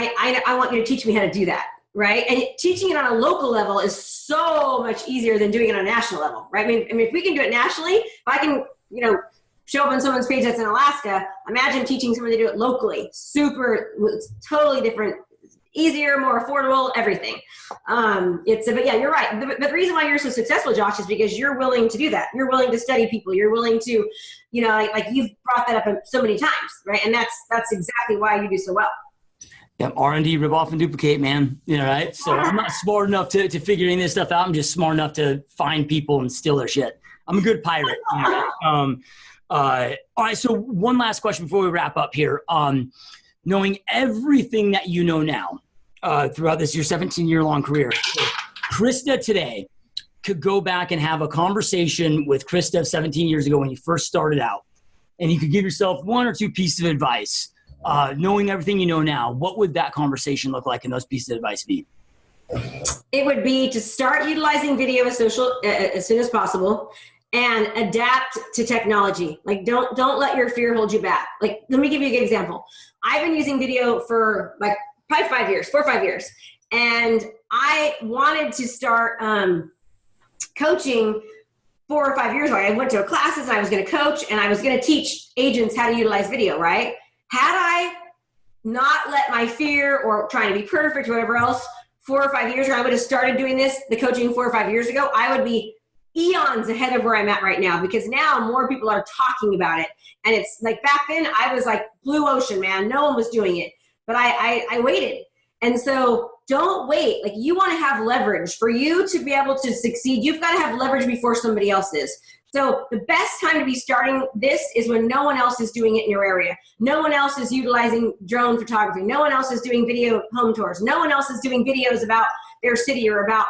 I want you to teach me how to do that. Right. And teaching it on a local level is so much easier than doing it on a national level. Right. I mean, if we can do it nationally, if I can, show up on someone's page that's in Alaska, imagine teaching someone to do it locally. It's totally different, easier, more affordable, everything. But yeah, you're right. But the reason why you're so successful, Josh, is because you're willing to do that. You're willing to study people. You're willing to, like you've brought that up so many times, right? And that's exactly why you do so well. Yeah, R&D, rip off and duplicate, man. Right? So I'm not smart enough to figure any of this stuff out. I'm just smart enough to find people and steal their shit. I'm a good pirate. All right. So one last question before we wrap up here. Knowing everything that you know now throughout your 17-year-long career, Krista today could go back and have a conversation with Krista 17 years ago when you first started out, and you could give yourself one or two pieces of advice. Knowing everything you know now, what would that conversation look like and those pieces of advice be? It would be to start utilizing video as soon as possible. And adapt to technology. Like don't let your fear hold you back. Like, let me give you a good example. I've been using video for like probably 4 or 5 years. And I wanted to start coaching 4 or 5 years ago. I went to classes and I was going to coach and I was going to teach agents how to utilize video, right? Had I not let my fear or trying to be perfect or whatever else 4 or 5 years ago, I would have started doing the coaching 4 or 5 years ago, I would be eons ahead of where I'm at right now, because now more people are talking about it. And it's like back then I was like blue ocean, man. No one was doing it, but I waited. And so don't wait. Like, you want to have leverage. For you to be able to succeed, you've got to have leverage before somebody else is. So the best time to be starting this is when no one else is doing it in your area. No one else is utilizing drone photography. No one else is doing video home tours. No one else is doing videos about their city or about,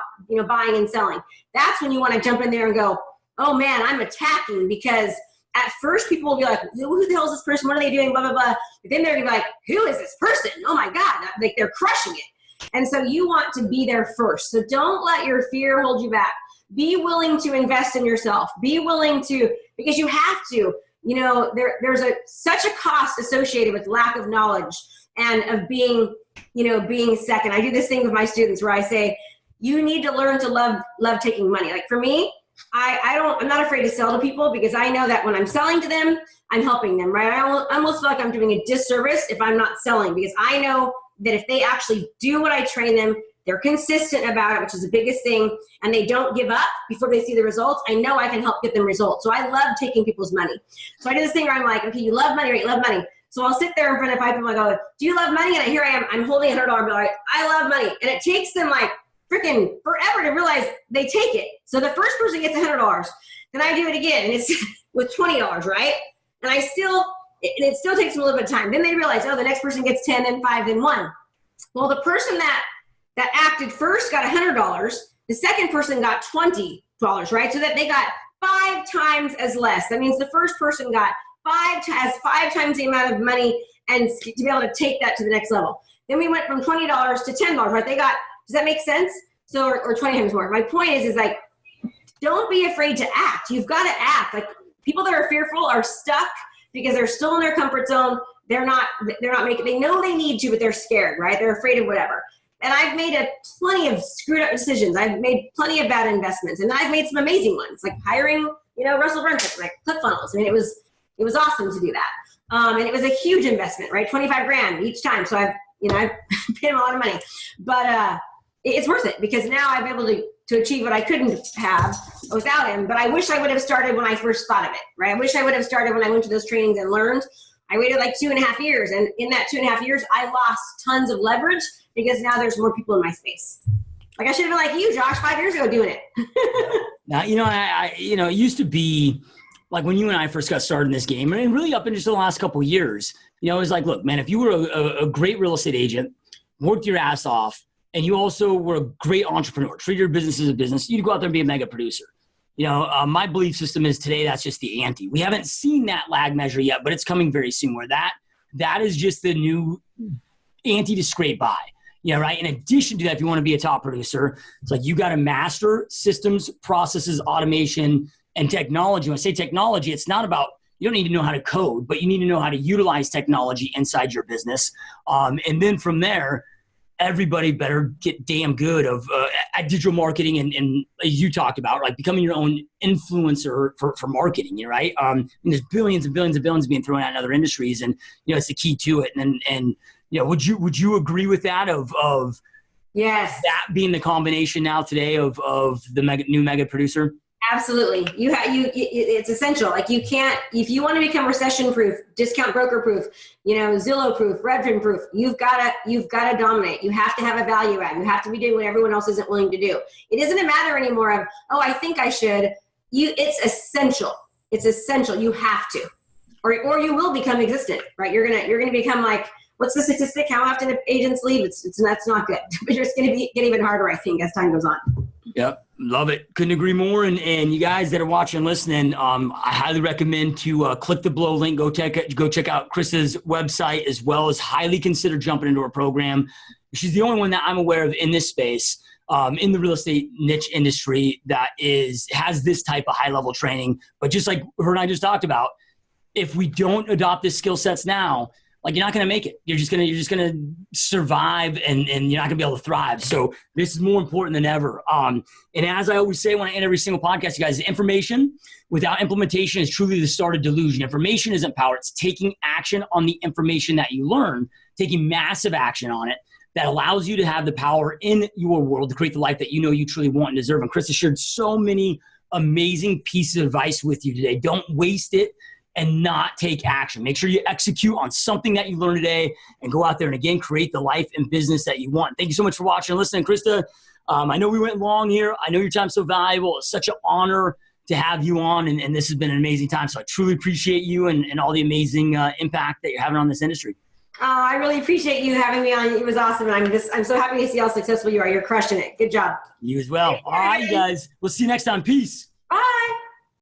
buying and selling. That's when you want to jump in there and go, oh man, I'm attacking, because at first people will be like, who the hell is this person? What are they doing? Blah, blah, blah. But then they're going to be like, who is this person? Oh my God. Like, they're crushing it. And so you want to be there first. So don't let your fear hold you back. Be willing to invest in yourself. Be willing to, because you have to, there's such a cost associated with lack of knowledge and of being second. I do this thing with my students where I say, you need to learn to love taking money. Like, for me, I'm not afraid to sell to people, because I know that when I'm selling to them, I'm helping them, right? I almost feel like I'm doing a disservice if I'm not selling, because I know that if they actually do what I train them, they're consistent about it, which is the biggest thing, and they don't give up before they see the results, I know I can help get them results. So I love taking people's money. So I do this thing where I'm like, okay, you love money, right? You love money. So I'll sit there in front of 5 people and I go, do you love money? And here I am, I'm holding $100 bill, right? I love money. And it takes them like freaking forever to realize they take it. So the first person gets $100. Then I do it again, and it's with $20, right? And it still takes them a little bit of time. Then they realize, oh, the next person gets 10, then 5, then 1. Well, the person that acted first got $100. The second person got $20, right? So that they got 5 times as less. That means the first person got 5 times the amount of money and to be able to take that to the next level. Then we went from $20 to $10, right? They got, does that make sense? So, or 20 times more. My point is like, don't be afraid to act. You've got to act. Like people that are fearful are stuck because they're still in their comfort zone. They're not making, they know they need to, but they're scared, right? They're afraid of whatever. And I've made plenty of screwed up decisions. I've made plenty of bad investments, and I've made some amazing ones, like hiring, Russell Brunson, like ClickFunnels. I mean, it was awesome to do that. And it was a huge investment, right? 25 grand each time. So I've paid him a lot of money, but it's worth it because now I've been able to achieve what I couldn't have without him. But I wish I would have started when I first thought of it, right? I wish I would have started when I went to those trainings and learned. I waited like 2.5 years. And in that 2.5 years, I lost tons of leverage because now there's more people in my space. Like I should have been like you, Josh, 5 years ago doing it. Now, it used to be like when you and I first got started in this game, and really up in just the last couple of years, it was like, look, man, if you were a great real estate agent, worked your ass off, and you also were a great entrepreneur, treat your business as a business, you'd go out there and be a mega producer. My belief system is today that's just the ante. We haven't seen that lag measure yet, but it's coming very soon where that is just the new ante to scrape by. Right? In addition to that, if you want to be a top producer, it's like you got to master systems, processes, automation, and technology. When I say technology, it's not about, you don't need to know how to code, but you need to know how to utilize technology inside your business. And then from there, everybody better get damn good at digital marketing and you talked about, like becoming your own influencer for marketing, right? And there's billions and billions and billions being thrown out in other industries, and it's the key to it. And would you agree with that of yes, that being the combination now today of the new mega producer? Absolutely. It's essential. Like you can't, if you want to become recession proof, discount broker proof, Zillow proof, Redfin proof, you've got to dominate. You have to have a value add. You have to be doing what everyone else isn't willing to do. It isn't a matter anymore of, oh, I think I should. It's essential. It's essential. You have to, or you will become existent, right? You're going to become like, what's the statistic? How often agents leave? That's not good. But it's going to get even harder, I think, as time goes on. Yep. Love it. Couldn't agree more. And you guys that are watching and listening, I highly recommend to click the below link, go check out Krista's website, as well as highly consider jumping into her program. She's the only one that I'm aware of in this space, in the real estate niche industry that has this type of high level training. But just like her and I just talked about, if we don't adopt this skill sets now, like you're not going to make it. You're just going to survive and you're not going to be able to thrive. So this is more important than ever. And as I always say when I end every single podcast, you guys, information without implementation is truly the start of delusion. Information isn't power. It's taking action on the information that you learn, taking massive action on it that allows you to have the power in your world to create the life that you truly want and deserve. And Krista shared so many amazing pieces of advice with you today. Don't waste it and not take action. Make sure you execute on something that you learned today and go out there and, again, create the life and business that you want. Thank you so much for watching and listening. Krista, I know we went long here. I know your time's so valuable. It's such an honor to have you on, and this has been an amazing time. So I truly appreciate you and all the amazing impact that you're having on this industry. I really appreciate you having me on. It was awesome. And I'm so happy to see how successful you are. You're crushing it. Good job. You as well. All right, you guys. We'll see you next time. Peace. Bye.